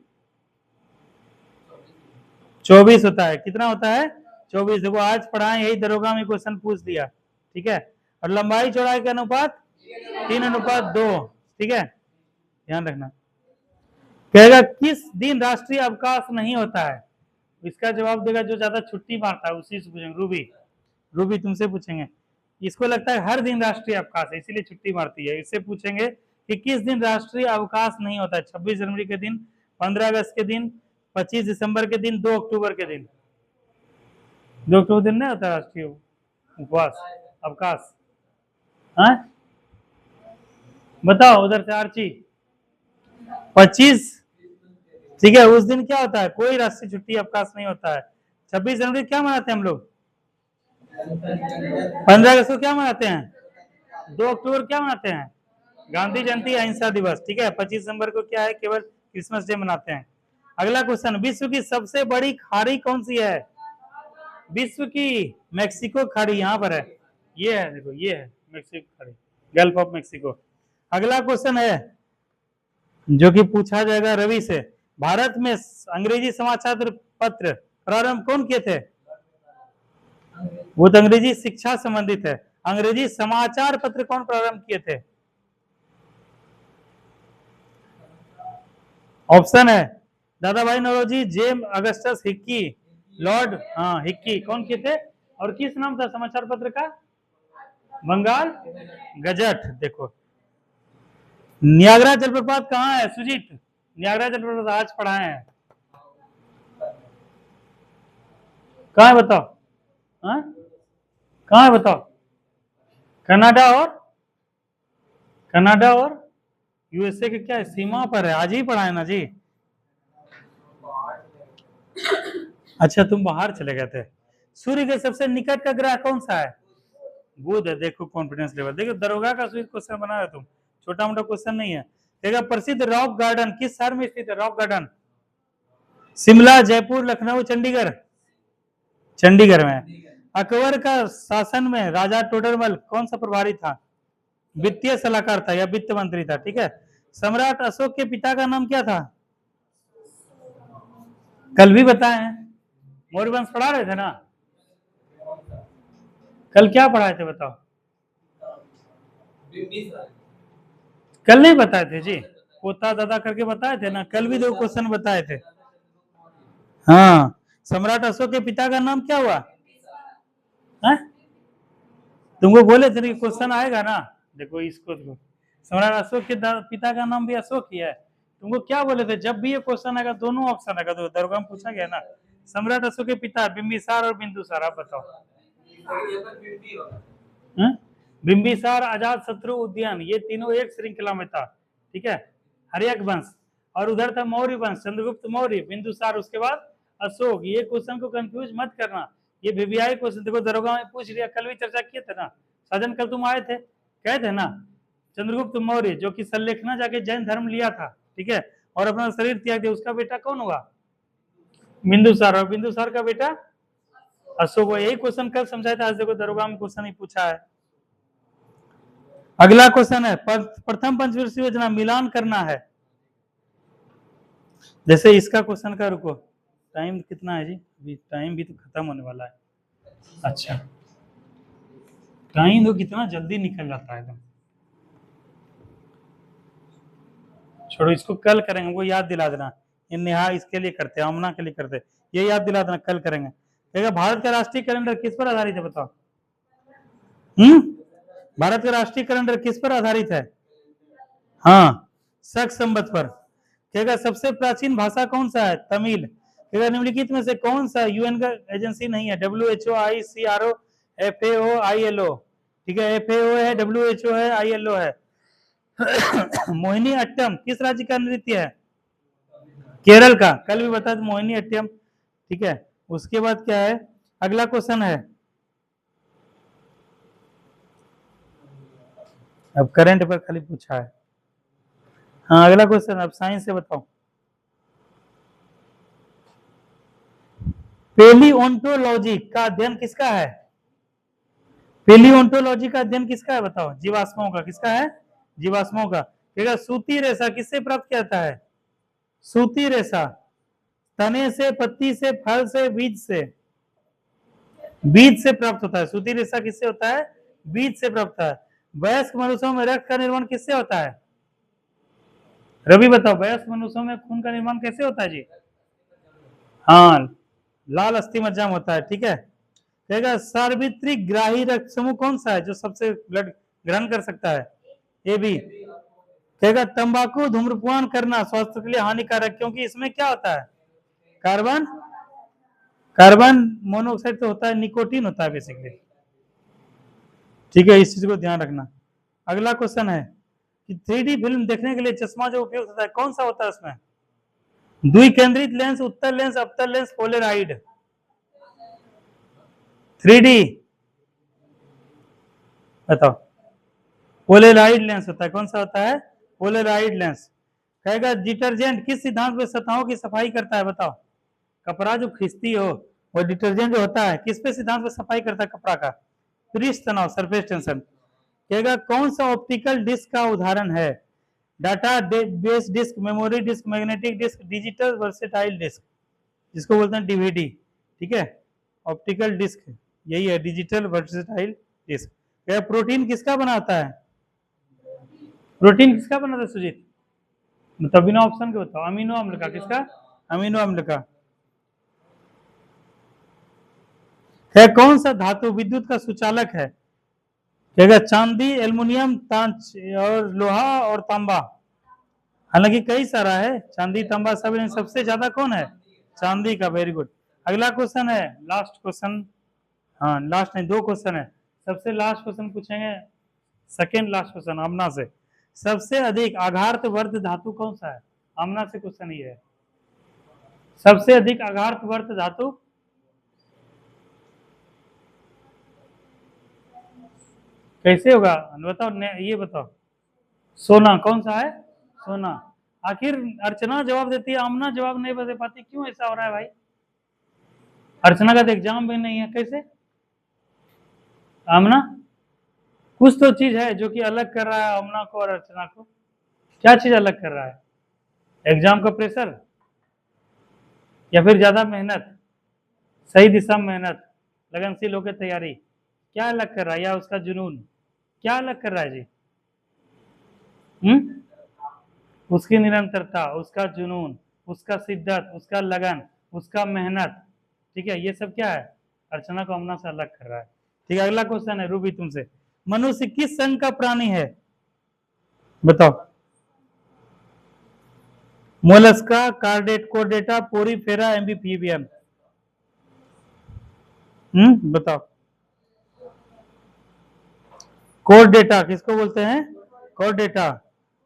A: 24 होता है। कितना होता है? 24। देखो आज पढ़ाए, यही दरोगा में क्वेश्चन पूछ दिया। ठीक है, और लंबाई चौड़ाई का अनुपात 3:2। ठीक है, ध्यान रखना। कहेगा किस दिन राष्ट्रीय अवकाश नहीं होता है? इसका जवाब देगा जो ज्यादा छुट्टी मारता है, उसी से पूछेंगे। रूबी, रूबी तुमसे पूछेंगे। इसको लगता है हर दिन राष्ट्रीय अवकाश है इसीलिए छुट्टी मारती है। इससे पूछेंगे कि किस दिन राष्ट्रीय अवकाश नहीं होता है? 26 जनवरी के दिन, 15 अगस्त के दिन, 25 दिसंबर के दिन, 2 अक्टूबर के दिन। 2 अक्टूबर दिन नहीं होता राष्ट्रीय उपवास अवकाश? हाँ बताओ उधर से आर्ची। 25। ठीक है, उस दिन क्या होता है? कोई राष्ट्रीय छुट्टी अवकाश नहीं होता है। 26 जनवरी क्या मनाते हैं हम लोग? 15 अगस्त को क्या मनाते हैं? 2 अक्टूबर क्या मनाते हैं? गांधी जयंती, अहिंसा दिवस। ठीक है, 25 दिसंबर को क्या है? केवल क्रिसमस डे मनाते हैं। अगला क्वेश्चन, विश्व की सबसे बड़ी खाड़ी कौन सी है? विश्व की मैक्सिको खाड़ी यहाँ पर है। ये है, देखो ये है मैक्सिको खाड़ी, गल्फ ऑफ मैक्सिको। अगला क्वेश्चन है जो कि पूछा जाएगा रवि से, भारत में अंग्रेजी समाचार पत्र प्रारंभ कौन किए थे? वो तो अंग्रेजी शिक्षा संबंधित है। अंग्रेजी समाचार पत्र कौन प्रारंभ किए थे? ऑप्शन है Dadabhai Naoroji, James Augustus Hicky, Lord Hicky. कौन किए थे? और किस नाम था समाचार पत्र का? बंगाल गजट। देखो नियाग्रा जलप्रपात कहाँ है सुजीत? नियाग्रा जलप्रपात आज पढ़ाए हैं। कहाँ है बताओ? कहाँ है बताओ? कनाडा और यूएसए के क्या है? सीमा पर है। आज ही पढ़ाए ना जी। अच्छा तुम बाहर चले गए थे। सूर्य के सबसे निकट का ग्रह कौन सा है? बुध है। देखो कॉन्फिडेंस लेवल, देखो दरोगा का क्वेश्चन बना रहे तुम, छोटा मोटा क्वेश्चन नहीं है। देखा प्रसिद्ध रॉक गार्डन किस शहर में स्थित है? Rock garden Shimla, Jaipur, Lucknow, Chandigarh? चंडीगढ़ में। अकबर का शासन में राजा टोडरमल कौन सा प्रभारी था? वित्तीय सलाहकार था या वित्त मंत्री था। ठीक है, सम्राट अशोक के पिता का नाम क्या था? कल भी बताए हैं, मौर्य वंश पढ़ा रहे थे ना? कल क्या पढ़ाए थे बताओ? कल नहीं बताए थे जी, पोता दादा करके बताए थे ना। कल भी 2 क्वेश्चन बताए थे। हाँ, सम्राट अशोक के पिता का नाम क्या हुआ? है? तुमको बोले थे कि क्वेश्चन आएगा ना। देखो इसको देखो, सम्राट अशोक के पिता का नाम भी अशोक ही है। तुमको क्या बोले थे? जब भी ये क्वेश्चन आएगा दोनों ऑप्शन आएगा। तो दरोगा में पूछा गया ना, सम्राट अशोक के पिता बिंबिसार और बिंदुसार। आप बताओ। बिंबिसार, अजात शत्रु, उद्यान, ये तीनों एक श्रृंखला में था। ठीक है, हर्यक वंश। और उधर था मौर्य वंश, चंद्रगुप्त मौर्य, बिंदुसार, उसके बाद अशोक। ये क्वेश्चन को कंफ्यूज मत करना, ये वीवीआई क्वेश्चन देखो दरोगा में पूछ लिया, कल भी चर्चा किए थे ना साजन, कल तुम आए थे, कहे थे ना, चंद्रगुप्त मौर्य जो कि सल्लेखना जाके जैन धर्म लिया था, ठीक है, और अपना शरीर त्याग दिया, उसका बेटा कौन हुआ? बिंदुसार, और बिंदुसार का बेटा अशोक हुआ। यही क्वेश्चन कल समझाया था, आज देखो दरोगा में क्वेश्चन ही पूछा है। अगला क्वेश्चन है, प्रथम पंचवर्षीय योजना मिलान करना है। जैसे इसका क्वेश्चन का, रुको टाइम कितना है जी, अभी टाइम भी तो खत्म होने वाला है। अच्छा, टाइम तो कितना जल्दी निकल जाता है एकदम। छोड़ो, इसको कल करेंगे, वो याद दिला देना, ये नेहा इसके लिए करते हैं, आमना के लिए करते हैं, ये याद दिला देना, कल करेंगे। देखा, भारत का राष्ट्रीय कैलेंडर किस पर आधारित है बताओ? भारत का राष्ट्रीय कैलेंडर किस पर आधारित है? हाँ, शक संवत पर। कहेगा सबसे प्राचीन भाषा कौन सा है? तमिल। कहेगा निम्नलिखित में से कौन सा यूएन का एजेंसी नहीं है? WHO, ICRO, FAO, ILO। ठीक है, FAO है, WHO है, ILO है। मोहिनी अट्टम किस राज्य का नृत्य है? केरल का, कल भी बता दो मोहिनी अट्टम, ठीक है। उसके बाद क्या है, अगला क्वेश्चन है, अब करंट पर खाली पूछा है। हाँ, अगला क्वेश्चन, अब साइंस से बताओ। पेलियोंटोलॉजी का अध्ययन किसका है? पेलियोंटोलॉजी का अध्ययन किसका है बताओ? जीवाश्मों का। किसका है? जीवाश्मों का। देखा, सूती रेशा किससे प्राप्त किया जाता है? सूती रेशा तने से, पत्ती से, फल से, बीज से। बीज से प्राप्त होता है सूती रेशा। किससे होता है? बीज से प्राप्त होता है। वयस्क मनुष्यों में रक्त का निर्माण किससे होता है? रवि बताओ, वयस्क मनुष्यों में खून का निर्माण कैसे होता है जी? हाँ, लाल अस्थि मज्जा में होता है, ठीक है। कहेगा सार्वत्रिक ग्राही रक्त समूह कौन सा है जो सबसे ब्लड ग्रहण कर सकता है? A B. कहेगा तंबाकू धूम्रपान करना स्वास्थ्य के लिए हानिकारक, क्योंकि इसमें क्या होता है? कार्बन कार्बन मोनोऑक्साइड तो होता है, निकोटीन होता है बेसिकली, ठीक है, इस चीज को ध्यान रखना। अगला क्वेश्चन है कि 3D फिल्म देखने के लिए चश्मा जो उपयोग होता है कौन सा होता है उसमें? द्विकेंद्रित लेंस, उत्तल लेंस, अवतल लेंस, पोलराइड। 3D बताओ। पोलराइड लेंस होता है। कौन सा होता है? Polaroid lens. कहेगा डिटर्जेंट किस सिद्धांत पे सतहों की सफाई करता है बताओ? कपड़ा जो खींचती हो वो डिटर्जेंट जो होता है किस पे सिद्धांत पे सफाई करता है कपड़ा का? पृष्ठ तनाव, सरफेस टेंशन। कहेगा कौन सा ऑप्टिकल डिस्क का उदाहरण है? Data base disk, memory disk, magnetic disk, digital versatile disk, जिसको बोलते हैं डीवीडी, ठीक है। ऑप्टिकल डिस्क यही है, डिजिटल वर्सेटाइल डिस्क। क्या प्रोटीन किसका बनाता है? प्रोटीन किसका बनाता है सुजीत? मतलब बिना ऑप्शन के बताओ। अमीनो अम्ल का। किसका? अमीनो अम्ल का। है कौन सा धातु विद्युत का सुचालक है? कहेगा चांदी, एल्युमिनियम, तांच और लोहा और तांबा। हालांकि कई सारा है, चांदी, तांबा सब, सबसे ज्यादा कौन है? चांदी का। Very good. अगला क्वेश्चन है, लास्ट क्वेश्चन, हाँ लास्ट नहीं, 2 क्वेश्चन है, सबसे लास्ट क्वेश्चन पूछेंगे, सेकेंड लास्ट क्वेश्चन आमना से। सबसे अधिक आघात वर्ध धातु कौन सा है? आमना से क्वेश्चन ये है, सबसे अधिक आघात वर्ध धातु कैसे होगा बताओ, ये बताओ। सोना। कौन सा है? सोना। आखिर अर्चना जवाब देती है, आमना जवाब नहीं दे पाती, क्यों ऐसा हो रहा है भाई? अर्चना का तो एग्जाम भी नहीं है, कैसे? आमना कुछ तो चीज है जो कि अलग कर रहा है आमना को और अर्चना को। क्या चीज अलग कर रहा है? एग्जाम का प्रेशर, या फिर ज्यादा मेहनत, सही दिशा में मेहनत, लगनशील होकर तैयारी? क्या अलग कर रहा है? या उसका जुनून? क्या अलग कर रहा है जी? उसकी निरंतरता, उसका जुनून, उसका शिद्दत, उसका लगन, उसका मेहनत, ठीक है, ये सब क्या है? अर्चना को आमना से अलग कर रहा है, ठीक है। अगला क्वेश्चन है रूबी तुमसे, मनुष्य किस संघ का प्राणी है बताओ? Mollusca, chordata, Porifera, amphibian. बताओ। कोर्डेटा किसको बोलते हैं? कोर्डेटा।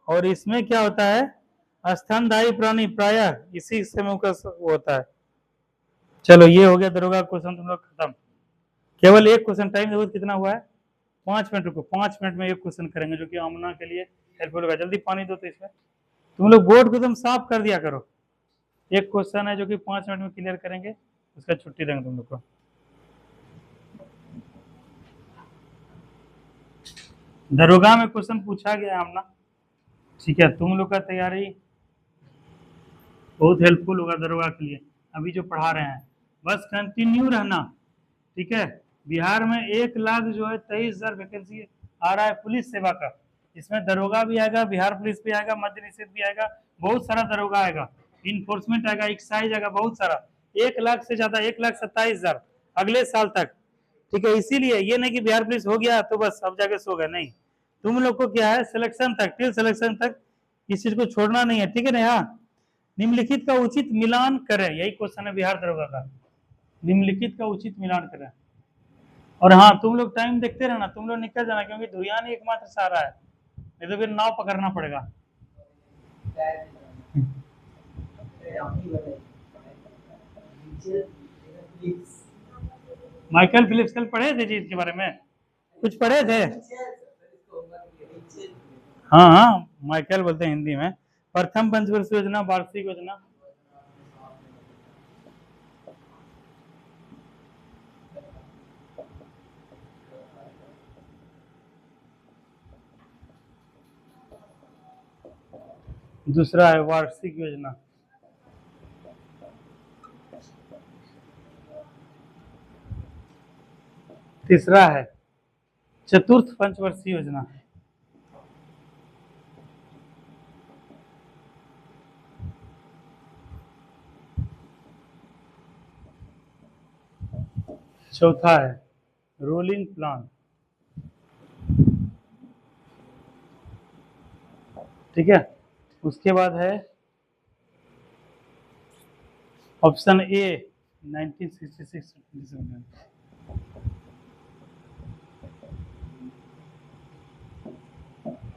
A: और इसमें क्या होता है? स्तनधारी प्राणी प्रायः इसी समूह का वो होता है। चलो ये हो गया दरोगा क्वेश्चन तुम लोग खत्म। केवल एक क्वेश्चन, टाइम देखो कितना हुआ है, 5 मिनट रुको, 5 मिनट में एक क्वेश्चन करेंगे जो कि आमना के लिए हेल्पफुल होगा। जल्दी पानी दो तो इसमें, तुम लोग बोर्ड को एकदम साफ कर दिया करो। एक क्वेश्चन है जो कि 5 मिनट में क्लियर करेंगे, उसका छुट्टी देंगे तुम लोग को। दरोगा में क्वेश्चन पूछा गया आमना, ठीक है। तुम लोग का तैयारी बहुत हेल्पफुल होगा दरोगा के लिए, अभी जो पढ़ा रहे हैं बस कंटिन्यू रहना, ठीक है। बिहार में 1 लाख जो है 23,000 वैकेंसी आ रहा है पुलिस सेवा का। इसमें दरोगा भी आएगा, बिहार पुलिस भी आएगा, मद्य निषेध भी आएगा, बहुत सारा दरोगा आएगा, इन्फोर्समेंट आएगा, एक्साइज आएगा, बहुत सारा। 1 लाख से ज्यादा, 1,27,000 अगले साल तक, ठीक है। इसीलिए ये नहीं कि बिहार पुलिस हो गया तो बस अब जाके सो गए, नहीं। तुम लोग को क्या है, सिलेक्शन तक, टिल सिलेक्शन तक इस चीज को छोड़ना नहीं है, ठीक है ना। हाँ, निम्नलिखित का उचित मिलान करें, यही क्वेश्चन है बिहार दरोगा का। निम्नलिखित का उचित मिलान करें। और हाँ, तुम लोग टाइम देखते रहना, तुम लोग निकल जाना, क्योंकि धुरियान ही एकमात्र सहारा है, नहीं तो फिर नाव पकड़ना पड़ेगा। माइकल फिलिप्स कल पढ़े थे जी, इसके बारे में कुछ पढ़े थे? हाँ हाँ, माइकल बोलते हैं हिंदी में। प्रथम पंचवर्षीय योजना, वार्षिक योजना, दूसरा है वार्षिक योजना, तीसरा है चतुर्थ पंचवर्षीय योजना, चौथा है रोलिंग प्लान, ठीक है। उसके बाद है ऑप्शन ए 1966,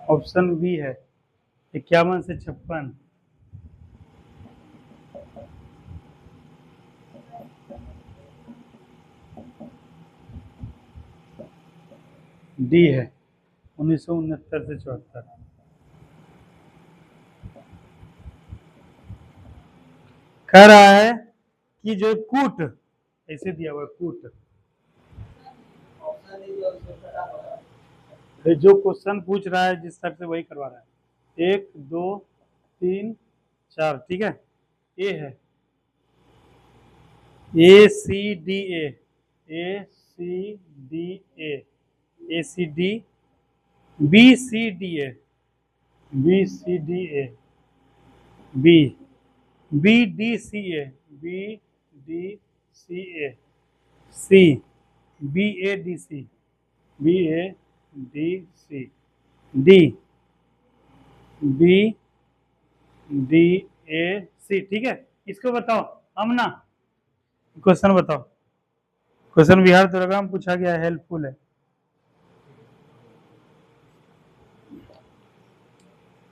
A: ऑप्शन बी है 51 से 56, डी है 1969 से 74। कह रहा है कि जो कूट ऐसे दिया हुआ है, कूट जो क्वेश्चन पूछ रहा है जिस तरह से वही करवा रहा है। 1 2 3 4, ठीक है। ए है ACDA, ACDA, ACD, BCDA, BCDA, B, BDCA, BDCA, C, BADC, BADC, D, BDAC, ठीक है। इसको बताओ अमना, क्वेश्चन बताओ। क्वेश्चन बिहार दरोगा में पूछा गया है, हेल्पफुल है।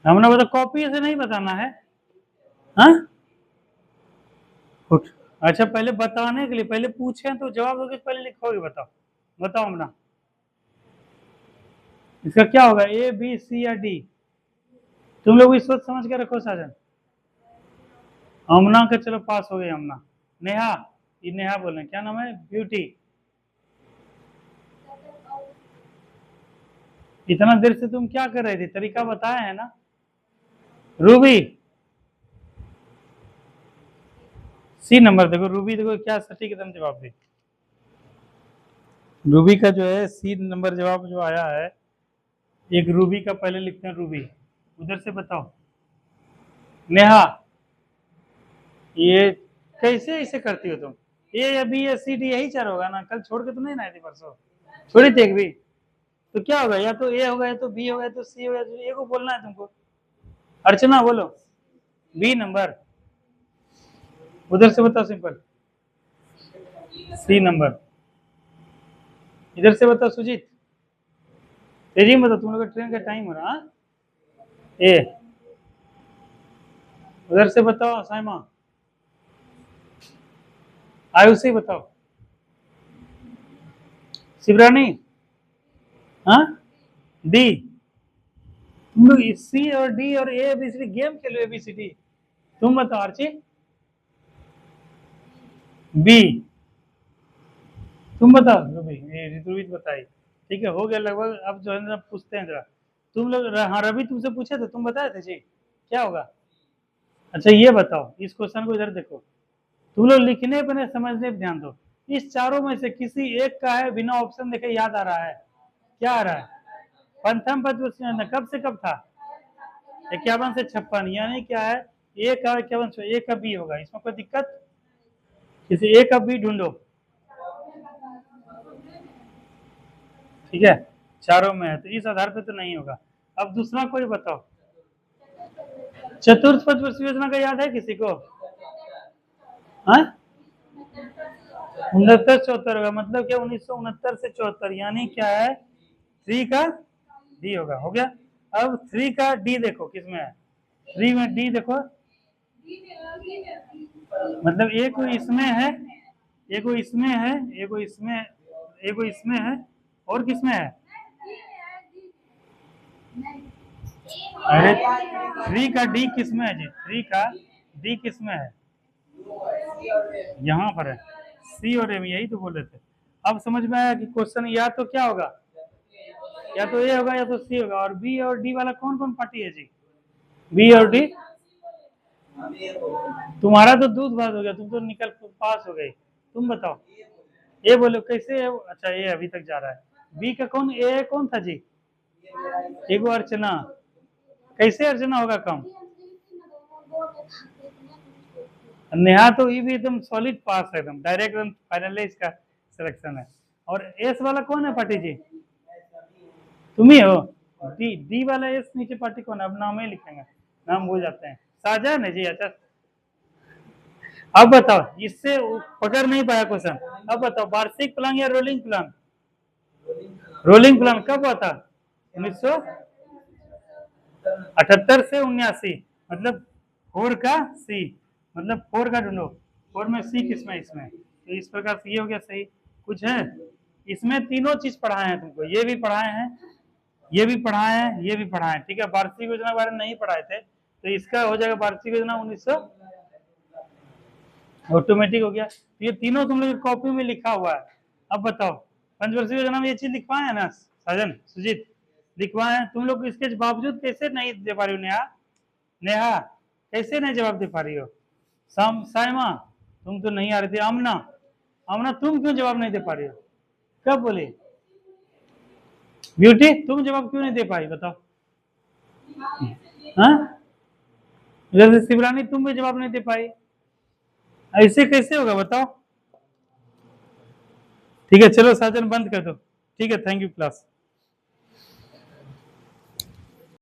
A: हमने बता, कॉपी से नहीं बताना है। हाँ, अच्छा, पहले बताने के लिए, पहले पूछे तो जवाब दोगे, पहले लिखोगे। बताओ बताओ हमना, इसका क्या होगा, ए बी सी या डी? तुम लोग भी सोच समझ के रखो साजन। अमना का चलो पास हो गए अमना। नेहा, ये नेहा बोल रहे हैं, क्या नाम है? ब्यूटी। इतना देर से तुम क्या कर रहे थे, तरीका बताया है ना। रूबी, सी नंबर देखो, रूबी देखो क्या सटीक एकदम जवाब दी। रूबी का जो है सी नंबर जवाब जो आया है, एक रूबी का पहले लिखते हैं, रूबी उधर से बताओ। नेहा, ये कैसे ऐसे करती हो तुम? ए या बी या सी डी यही चार होगा ना, कल छोड़ के तो नहीं ना थी, परसों छोड़ी थी एक भी। तो क्या होगा, या तो ए होगा, या तो बी होगा, या तो सी होगा, तो ए को बोलना है तुमको। अर्चना बोलो, बी नंबर, उधर से बताओ सिंपल। सी नंबर, इधर से बताओ सुजीत, तेजी में बताओ, तुम लोग का ट्रेन का टाइम हो रहा है। ए, उधर से बताओ साइमा, आयुष से बताओ, शिवरानी, हाँ डी। तुम लोग सी और डी और A B C D game खेलो, ABCD। तुम बताओ आर्ची, बी। तुम बताओ ऋतुविद बताई। ठीक है, हो गया लगभग। अब जो है ना पूछते हैं जरा, तुम लोग, हाँ रवि तुमसे पूछे थे, तुम बताए थे जी क्या होगा। अच्छा ये बताओ, इस क्वेश्चन को इधर देखो, तुम लोग लिखने पर नहीं, समझने पर ध्यान दो। इस चारों में से किसी एक का है, बिना ऑप्शन देखे याद आ रहा है, क्या आ रहा है। पंथम पद्म कब से कब था, 51 से 56, यानी क्या है, ए का 51 से ए का बी होगा, इसमें कोई दिक्कत। किसी ए का बी ढूंढो, ठीक है, चारों में है तो इस आधार पे तो नहीं होगा। अब दूसरा कोई बताओ, चतुर्थ पंचवर्षीय योजना का याद है किसी को, हाँ 69-74 होगा, मतलब क्या 1969 से 74, यानी क्या है 3 का डी होगा। हो गया। अब 3 का डी देखो किसमें है, 3 में डी देखो, मतलब एक को इसमें है, एक को इसमें है, एक को इसमें, एक को इसमें है, और किसमें है, अरे 3 का डी किसमें है जी, 3 का डी किसमें है, यहाँ पर है, सी और एम, यही तो बोल रहे थे। अब समझ में आया कि क्वेश्चन या तो क्या होगा, या तो ए होगा या तो सी होगा। और बी और डी वाला कौन कौन पार्टी है जी, बी और डी। तुम्हारा तो दूध भात हो गया, तुम तो निकल पास हो गए। तुम बताओ, ए बोलो कैसे है, अच्छा ए अभी तक जा रहा है। बी का कौन, ए कौन था जी, एगो अर्चना, कैसे अर्चना होगा कम, नेहा तो ये भी एकदम सॉलिड पास है, एकदम डायरेक्ट एकदम फाइनलिस्ट का सिलेक्शन है। और एस वाला कौन है पार्टी जी, तुम ही हो। डी, डी वाला एस नीचे पार्टी कौन है, अब नाम ही लिखेंगे, नाम भूल जाते हैं, साजन है जी। अच्छा अब बताओ, इससे पकड़ नहीं पाया क्वेश्चन। अब बताओ वार्षिक प्लान या रोलिंग प्लान, रोलिंग प्लान कब हुआ था, 1978 से 79, मतलब 4 का सी, मतलब 4 का ढूंढो, 4 में सी किसमें, इसमें, तो इस प्रकार से ये हो गया सही। कुछ है इसमें, तीनों चीज पढ़ाए हैं तुमको, ये भी पढ़ाए हैं, ये भी पढ़ाए हैं, ये भी पढ़ाए हैं, ठीक है। वार्षिक योजना के बारे में नहीं पढ़ाए थे, तो इसका हो जाएगा वार्षिक योजना 1900, ऑटोमेटिक हो गया। तो ये तीनों तुम लोग कॉपी में लिखा हुआ है। अब बताओ, पंचवर्षीय योजना में ये चीज लिखवाए है ना साजन सुजीत, लिखवाए हैं। तुम लोग इसके बावजूद कैसे नहीं दे पा रही हो, नेहा, नेहा कैसे नहीं जवाब दे पा रही हो, साइमा तुम तो नहीं आ रही थी, आमना, आमना तुम क्यों जवाब नहीं दे पा रही हो, कब बोले, ब्यूटी तुम जवाब क्यों नहीं दे पाई बताओ, हाँ जैसे शिवरानी तुम भी जवाब नहीं दे पाई, ऐसे कैसे होगा बताओ। ठीक है चलो साजन बंद कर दो, ठीक है, थैंक यू क्लास।